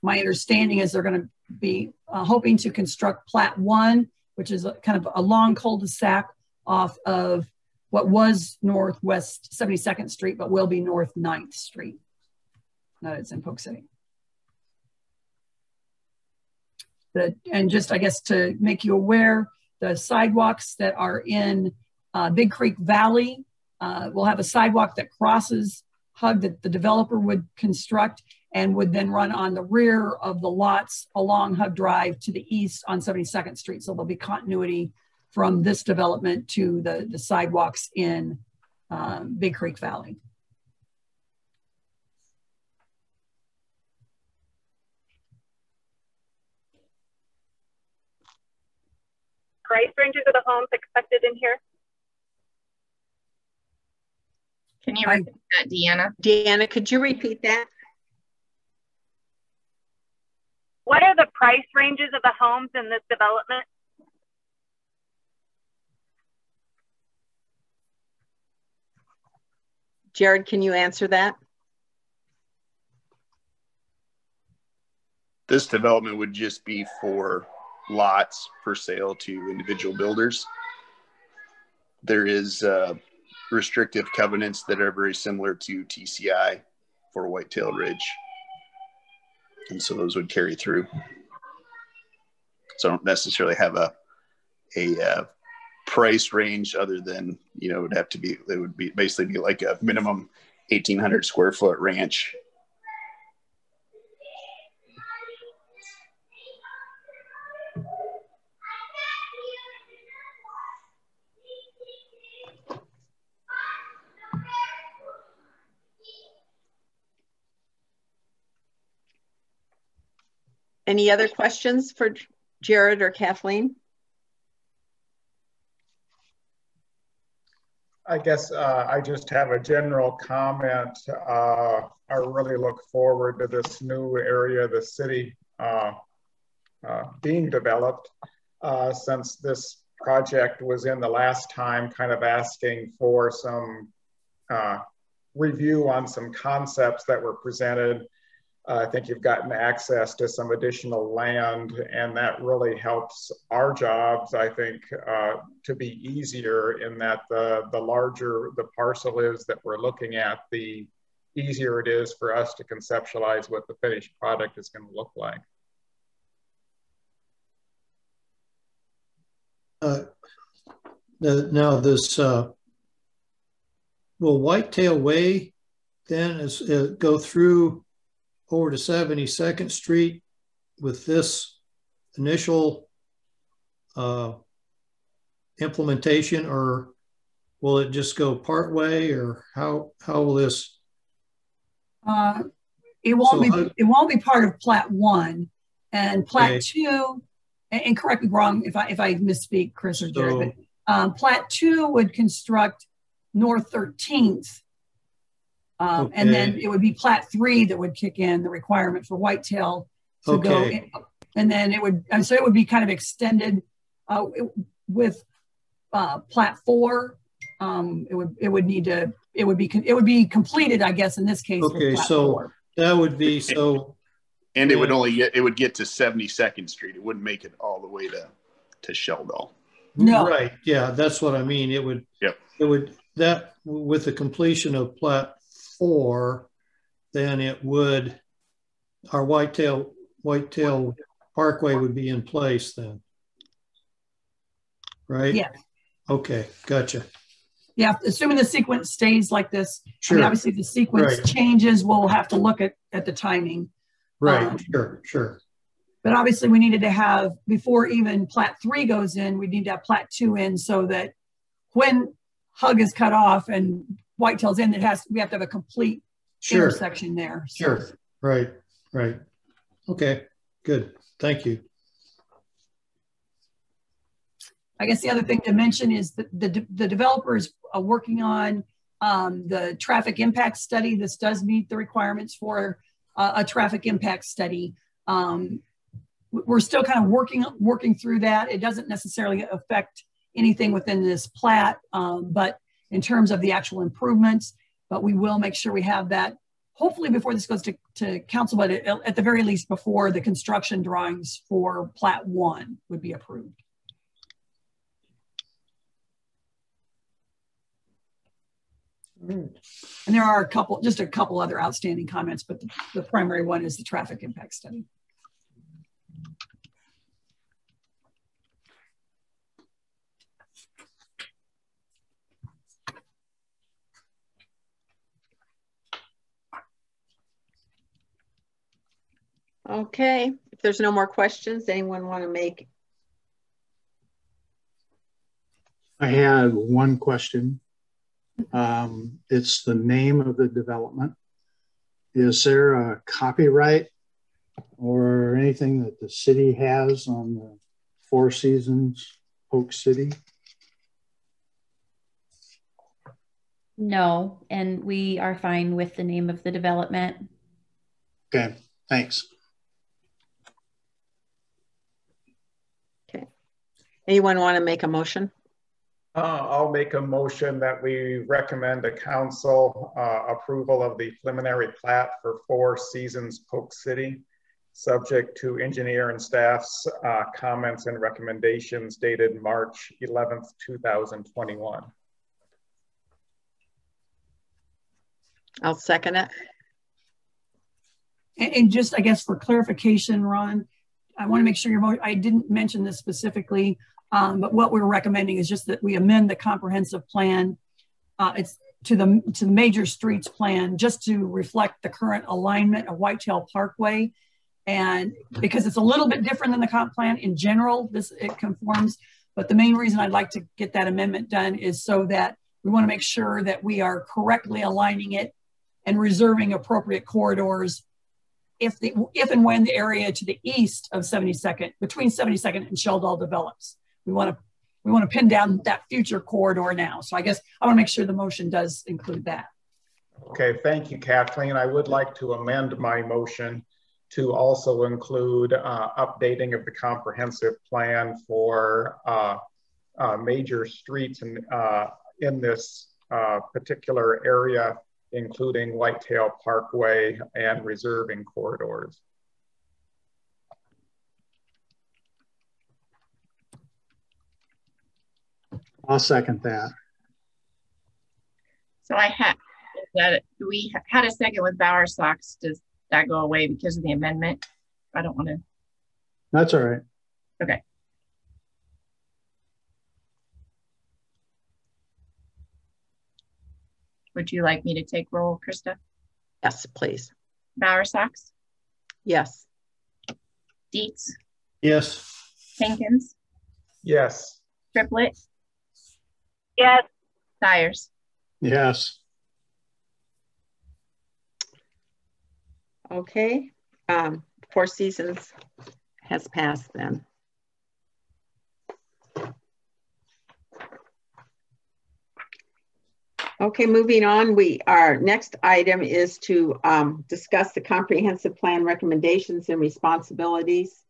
My understanding is they're going to be hoping to construct Plat 1, which is kind of a long cul-de-sac off of what was Northwest 72nd Street, but will be North 9th Street. That is in Polk City. And just, I guess, to make you aware, the sidewalks that are in Big Creek Valley will have a sidewalk that crosses HUG that the developer would construct and would then run on the rear of the lots along HUG Drive to the east on 72nd Street. So there'll be continuity from this development to the sidewalks in Big Creek Valley. Price ranges of the homes expected in here? Can you repeat that, Deanna? Deanna, could you repeat that? What are the price ranges of the homes in this development? Jared, can you answer that? This development would just be for lots for sale to individual builders. There is restrictive covenants that are very similar to TCI for Whitetail Ridge. And so those would carry through. So I don't necessarily have a price range other than, you know, it would have to be, it would be basically be like a minimum 1,800 square foot ranch. Any other questions for Jared or Kathleen? I guess I just have a general comment. I really look forward to this new area of the city being developed, since this project was in the last time kind of asking for some review on some concepts that were presented. I think you've gotten access to some additional land, and that really helps our jobs, I think, to be easier in that the larger the parcel is that we're looking at, the easier it is for us to conceptualize what the finished product is going to look like. Now this, will Whitetail Way then go through over to 72nd Street with this initial implementation, or will it just go part way, or how will this? It won't be part of Plat 1, and Plat 2, and correct me wrong if I misspeak, Chris or Jared, but Plat 2 would construct North 13th. And then it would be Plat 3 that would kick in the requirement for Whitetail to go in, and then it would, and so it would be kind of extended with Plat 4. It would be completed, I guess, in this case. Okay, so 4. That would be so. And it would get to 72nd Street. It wouldn't make it all the way to Sheldall. No. Right. Yeah, that's what I mean. It would. Yep. It would, that with the completion of Plat 4, then it would, our Whitetail Parkway would be in place then, right? Yeah. Okay, gotcha. Yeah, assuming the sequence stays like this. Sure. I mean, obviously, if the sequence changes, we'll have to look at the timing. Right. Sure. But obviously, we needed to have, before even Plat 3 goes in, we need to have Plat 2 in, so that when HUG is cut off and Whitetail's in, we have to have a complete intersection there. So. Sure. Right. Okay, good. Thank you. I guess the other thing to mention is that the developer is working on the traffic impact study. This does meet the requirements for a traffic impact study. We're still kind of working through that. It doesn't necessarily affect anything within this plat, but in terms of the actual improvements, but we will make sure we have that hopefully before this goes to council, but at the very least before the construction drawings for Plat 1 would be approved. And there are just a couple other outstanding comments, but the primary one is the traffic impact study. Okay, if there's no more questions, anyone want to make? I had one question. It's the name of the development. Is there a copyright or anything that the city has on the Four Seasons Polk City? No, and we are fine with the name of the development. Okay, thanks. Okay. Anyone want to make a motion? I'll make a motion that we recommend to council approval of the preliminary plat for Four Seasons Polk City, subject to engineer and staff's comments and recommendations dated March 11th, 2021. I'll second it. And just, I guess, for clarification, Ron, I want to make sure I didn't mention this specifically, but what we're recommending is just that we amend the comprehensive plan. It's to the major streets plan, just to reflect the current alignment of Whitetail Parkway. And because it's a little bit different than the comp plan in general, it conforms. But the main reason I'd like to get that amendment done is so that we want to make sure that we are correctly aligning it and reserving appropriate corridors if and when the area to the east of 72nd, between 72nd and Sheldall develops. We want to pin down that future corridor now. So I guess I want to make sure the motion does include that. Okay, thank you, Kathleen. I would like to amend my motion to also include updating of the comprehensive plan for major streets in this particular area, including Whitetail Parkway and reserving corridors. I'll second that. So I had that we had a second with Bowersox. Does that go away because of the amendment? I don't want to. That's all right. Okay. Would you like me to take roll, Krista? Yes, please. Bowersox? Yes. Dietz? Yes. Hankins? Yes. Triplett? Yes. Dyers? Yes. Okay. Four Seasons has passed then. Okay, moving on. Our next item is to discuss the comprehensive plan recommendations and responsibilities.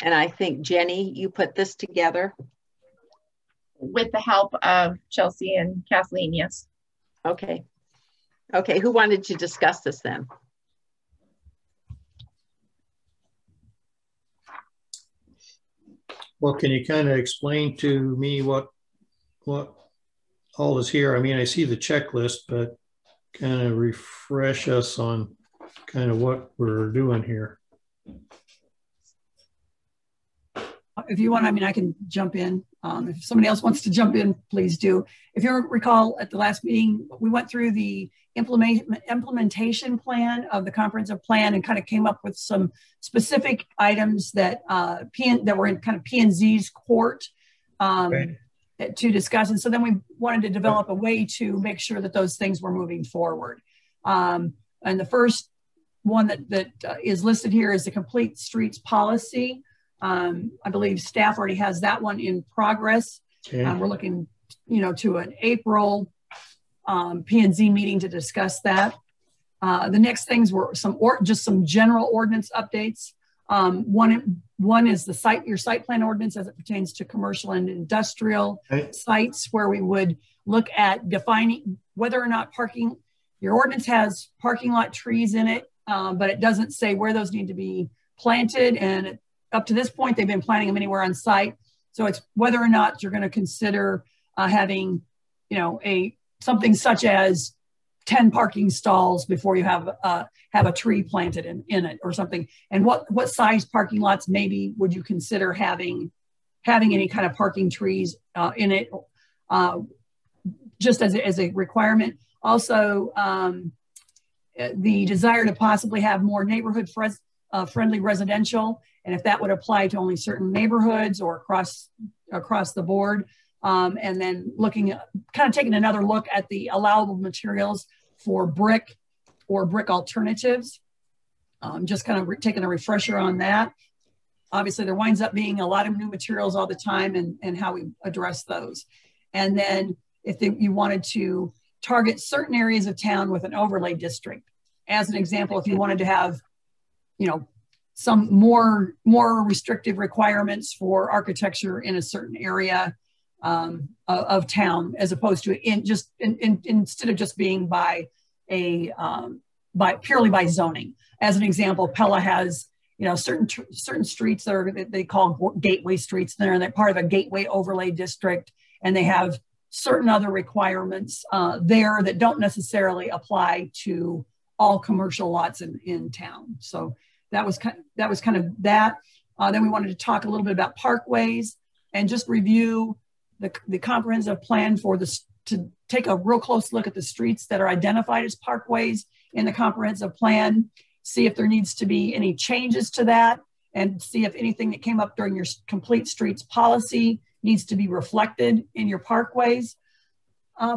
And I think, Jenny, you put this together. With the help of Chelsea and Kathleen, yes. Okay. Okay, who wanted to discuss this then? Well, can you kind of explain to me what all is here? I mean, I see the checklist, but kind of refresh us on kind of what we're doing here. If you want, I mean, I can jump in. If somebody else wants to jump in, please do. If you recall at the last meeting, we went through the implementation plan of the comprehensive plan and kind of came up with some specific items that that were in kind of P&Z's court to discuss. And so then we wanted to develop a way to make sure that those things were moving forward. And the first one that is listed here is the complete streets policy. I believe staff already has that one in progress. Okay. We're looking, to an April P&Z meeting to discuss that. The next things were just some general ordinance updates. One is your site plan ordinance as it pertains to commercial and industrial sites, where we would look at defining whether or not your ordinance has parking lot trees in it, but it doesn't say where those need to be planted. And up to this point, they've been planting them anywhere on site. So it's whether or not you're going to consider having, something such as 10 parking stalls before you have a tree planted in it or something. And what size parking lots maybe would you consider having any kind of parking trees in it, just as a requirement. Also, the desire to possibly have more neighborhood friendly residential, and if that would apply to only certain neighborhoods or across the board. And then looking at, kind of taking another look at the allowable materials for brick or brick alternatives. Just kind of taking a refresher on that. Obviously, there winds up being a lot of new materials all the time, and how we address those. And then if you wanted to target certain areas of town with an overlay district. As an example, if you wanted to have, you know, some more restrictive requirements for architecture in a certain area of town, as opposed to instead of just being by purely by zoning. As an example, Pella has, you know, certain streets that they call gateway streets. They're part of a gateway overlay district, and they have certain other requirements there that don't necessarily apply to all commercial lots in town. So that was kind of that. Then we wanted to talk a little bit about parkways and just review the comprehensive plan to take a real close look at the streets that are identified as parkways in the comprehensive plan, see if there needs to be any changes to that, and see if anything that came up during your complete streets policy needs to be reflected in your parkways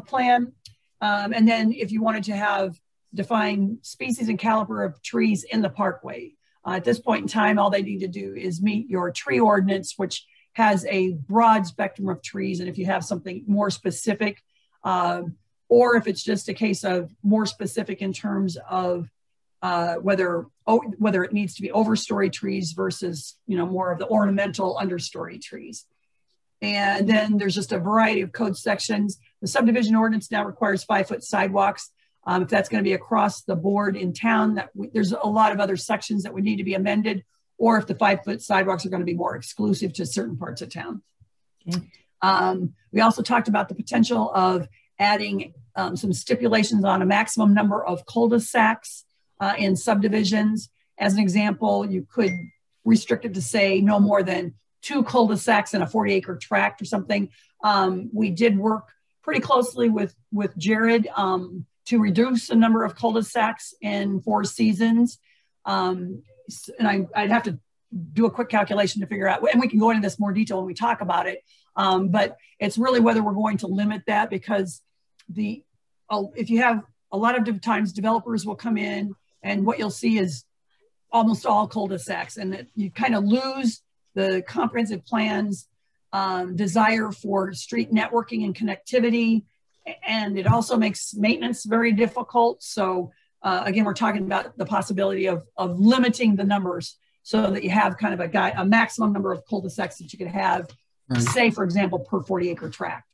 plan. And then if you wanted to have defined species and caliber of trees in the parkway. At this point in time, all they need to do is meet your tree ordinance, which has a broad spectrum of trees. And if you have something more specific, or if it's just a case of more specific in terms of whether it needs to be overstory trees versus, you know, more of the ornamental understory trees. And then there's just a variety of code sections. The subdivision ordinance now requires 5-foot sidewalks. If that's going to be across the board in town, there's a lot of other sections that would need to be amended, or if the 5-foot sidewalks are going to be more exclusive to certain parts of town. Okay. We also talked about the potential of adding some stipulations on a maximum number of cul-de-sacs in subdivisions. As an example, you could restrict it to say no more than 2 cul-de-sacs in a 40-acre tract or something. We did work pretty closely with Jared to reduce the number of cul-de-sacs in 4 seasons. And I'd have to do a quick calculation to figure out, and we can go into this more detail when we talk about it. But it's really whether we're going to limit that, because if you have a lot of times developers will come in and what you'll see is almost all cul-de-sacs, and you kind of lose the comprehensive plan's desire for street networking and connectivity. And it also makes maintenance very difficult. So again, we're talking about the possibility of limiting the numbers so that you have kind of a maximum number of cul-de-sacs that you could have, right, say, for example, per 40-acre tract.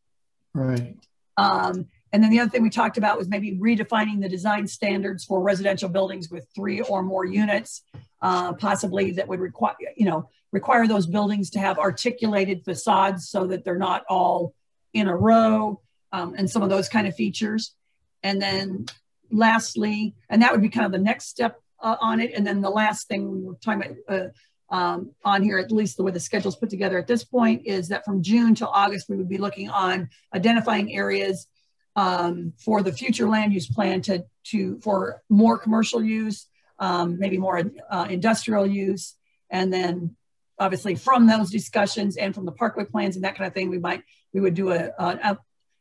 Right. And then the other thing we talked about was maybe redefining the design standards for residential buildings with 3 or more units, possibly that would require those buildings to have articulated facades so that they're not all in a row, and some of those kind of features. And then lastly, and that would be kind of the next step on it. And then the last thing we were talking about on here, at least the way the schedule's put together at this point, is that from June to August, we would be looking on identifying areas for the future land use plan for more commercial use, maybe more industrial use. And then obviously from those discussions and from the parkway plans and that kind of thing, we would do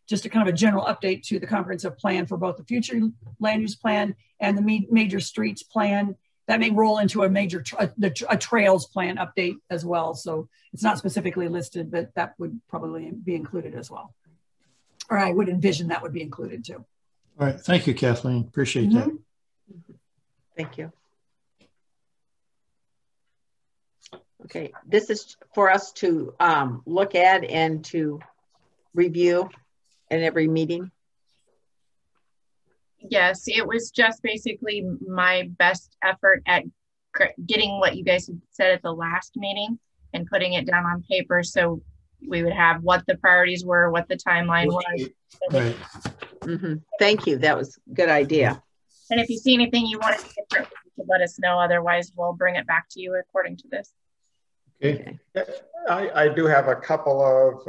just a kind of a general update to the comprehensive plan for both the future land use plan and the major streets plan. That may roll into a trails plan update as well. So it's not specifically listed, but that would probably be included as well. Or I would envision that would be included too. All right, thank you, Kathleen. Appreciate that. Thank you. Okay, this is for us to look at and to review at every meeting. Yes, it was just basically my best effort at getting what you guys had said at the last meeting and putting it down on paper so we would have what the priorities were, what the timeline was. Right. Mm-hmm. Thank you. That was a good idea. And if you see anything you want to different, you can let us know. Otherwise, we'll bring it back to you according to this. Okay. I do have a couple of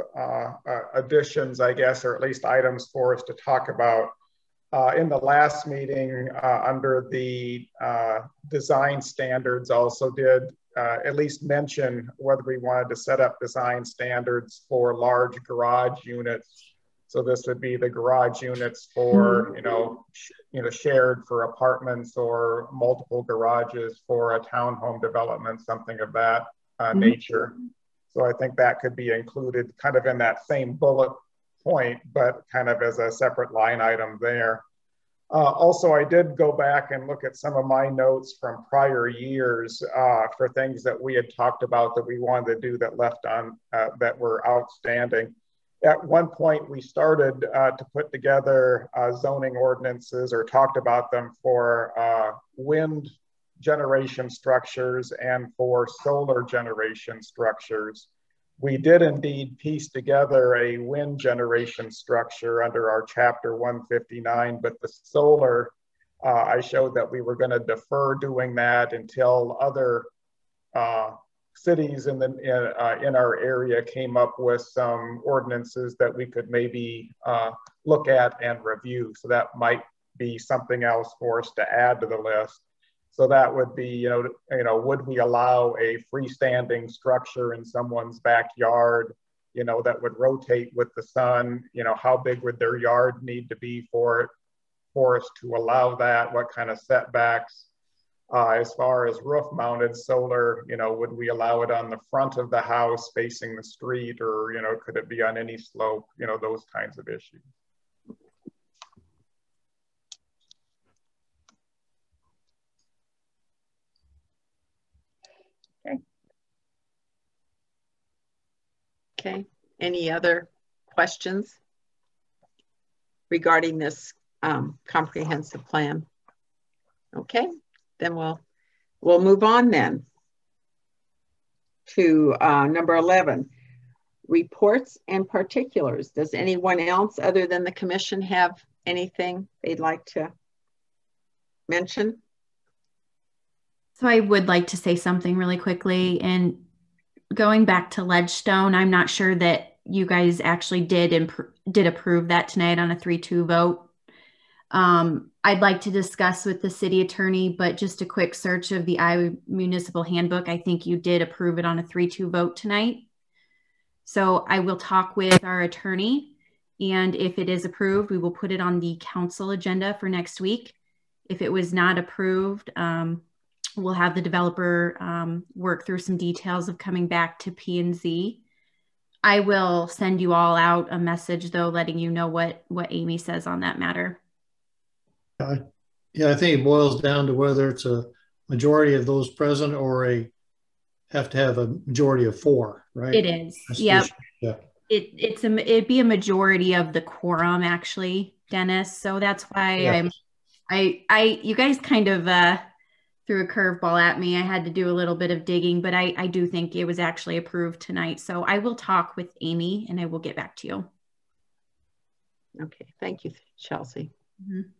additions, I guess, or at least items for us to talk about. in the last meeting, under the design standards, also did at least mention whether we wanted to set up design standards for large garage units. So this would be the garage units for, shared for apartments, or multiple garages for a townhome development, something of that nature. So I think that could be included kind of in that same bullet point, but kind of as a separate line item there. Also, I did go back and look at some of my notes from prior years for things that we had talked about that we wanted to do that left on, that were outstanding. At one point, we started to put together zoning ordinances, or talked about them, for wind generation structures and for solar generation structures. We did indeed piece together a wind generation structure under our Chapter 159, but the solar, I showed that we were going to defer doing that until other cities in our area came up with some ordinances that we could maybe look at and review. So that might be something else for us to add to the list. So that would be, would we allow a freestanding structure in someone's backyard, that would rotate with the sun? How big would their yard need to be for us to allow that? What kind of setbacks? As far as roof mounted solar, would we allow it on the front of the house facing the street, or, could it be on any slope? Those kinds of issues. Okay, any other questions regarding this comprehensive plan? Okay, then we'll move on then to number 11, reports and particulars. Does anyone else other than the commission have anything they'd like to mention? So I would like to say something really quickly, and going back to Ledgestone, I'm not sure that you guys actually did approve that tonight on a 3-2 vote. I'd like to discuss with the city attorney, but just a quick search of the Iowa Municipal Handbook, I think you did approve it on a 3-2 vote tonight. So I will talk with our attorney, and if it is approved, we will put it on the council agenda for next week. If it was not approved, we'll have the developer work through some details of coming back to P&Z. I will send you all out a message, though, letting you know what Amy says on that matter. Yeah, I think it boils down to whether it's a majority of those present, or have to have a majority of 4, right? It is. Yep. Yeah. It'd be a majority of the quorum, actually, Dennis. So that's why you guys kind of threw a curveball at me. I had to do a little bit of digging, but I do think it was actually approved tonight. So I will talk with Amy and I will get back to you. Okay, thank you, Chelsea. Mm-hmm.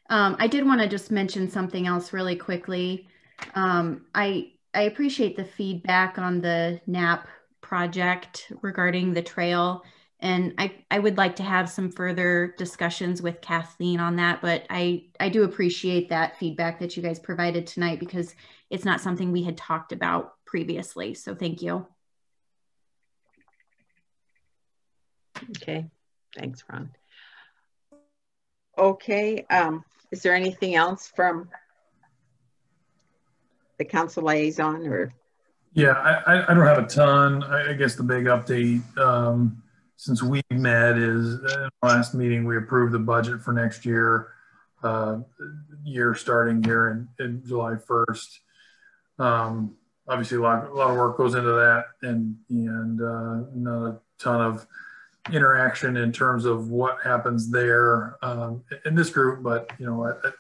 I did want to just mention something else really quickly. I appreciate the feedback on the NAP project regarding the trail. And I would like to have some further discussions with Kathleen on that, but I do appreciate that feedback that you guys provided tonight, because it's not something we had talked about previously. So thank you. Okay, thanks, Ron. Okay, is there anything else from the council liaison or? Yeah, I don't have a ton. I guess the big update since we met is last meeting we approved the budget for next year, starting here in July 1st. Obviously, a lot of work goes into that, and not a ton of interaction in terms of what happens there in this group, but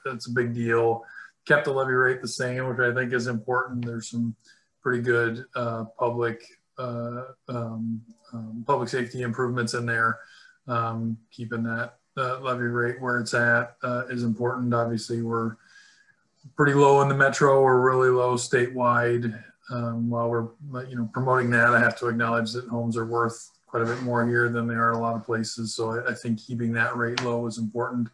that's a big deal. Kept the levy rate the same, which I think is important. There's some pretty good public safety improvements in there. Keeping that levy rate where it's at is important. Obviously, we're pretty low in the metro. We're really low statewide. While we're promoting that, I have to acknowledge that homes are worth quite a bit more here than they are in a lot of places. So I think keeping that rate low is important.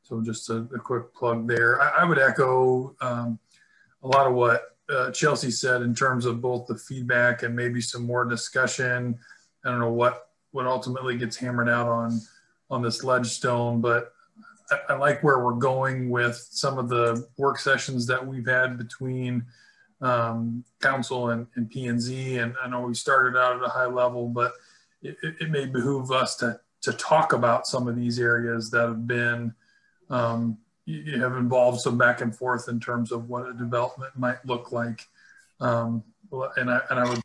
So just a quick plug there. I would echo a lot of what Chelsea said in terms of both the feedback and maybe some more discussion. I don't know what ultimately gets hammered out on this ledgestone, but I like where we're going with some of the work sessions that we've had between council and P&Z. And I know we started out at a high level, but it may behoove us to talk about some of these areas that have been you have involved some back and forth in terms of what a development might look like. And I would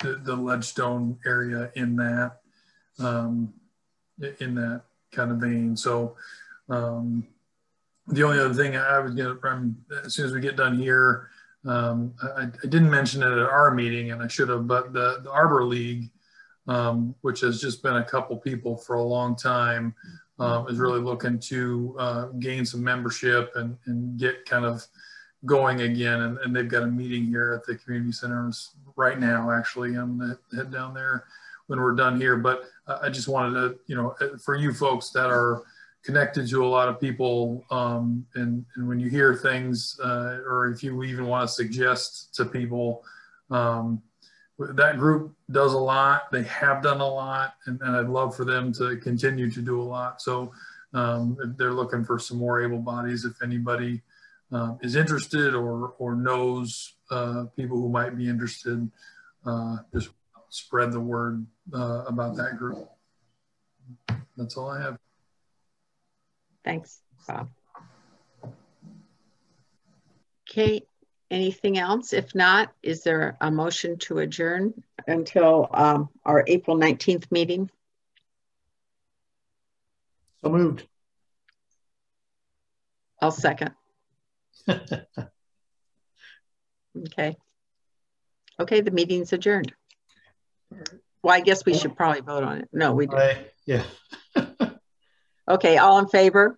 put the ledgestone area in that kind of vein. So the only other thing I was going to, as soon as we get done here, I didn't mention it at our meeting, and I should have, but the Arbor League, which has just been a couple people for a long time, is really looking to gain some membership and get kind of going again. And they've got a meeting here at the community center right now, actually. I'm going to head down there when we're done here. But I just wanted to, for you folks that are connected to a lot of people, and when you hear things, or if you even want to suggest to people, that group does a lot. They have done a lot, and I'd love for them to continue to do a lot. So if they're looking for some more able bodies, if anybody is interested or knows people who might be interested, just spread the word about that group. That's all I have. Thanks, Bob. Okay. Anything else? If not, is there a motion to adjourn until our April 19th meeting? So moved. I'll second. Okay. Okay, the meeting's adjourned. Well, I guess we should probably vote on it. No, we do. Yeah. Okay, all in favor?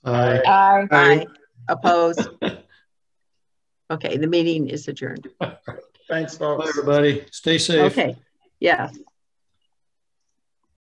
Aye. Aye. Aye. Opposed? Okay, the meeting is adjourned. Thanks, folks. Bye, everybody. Stay safe. Okay, yes.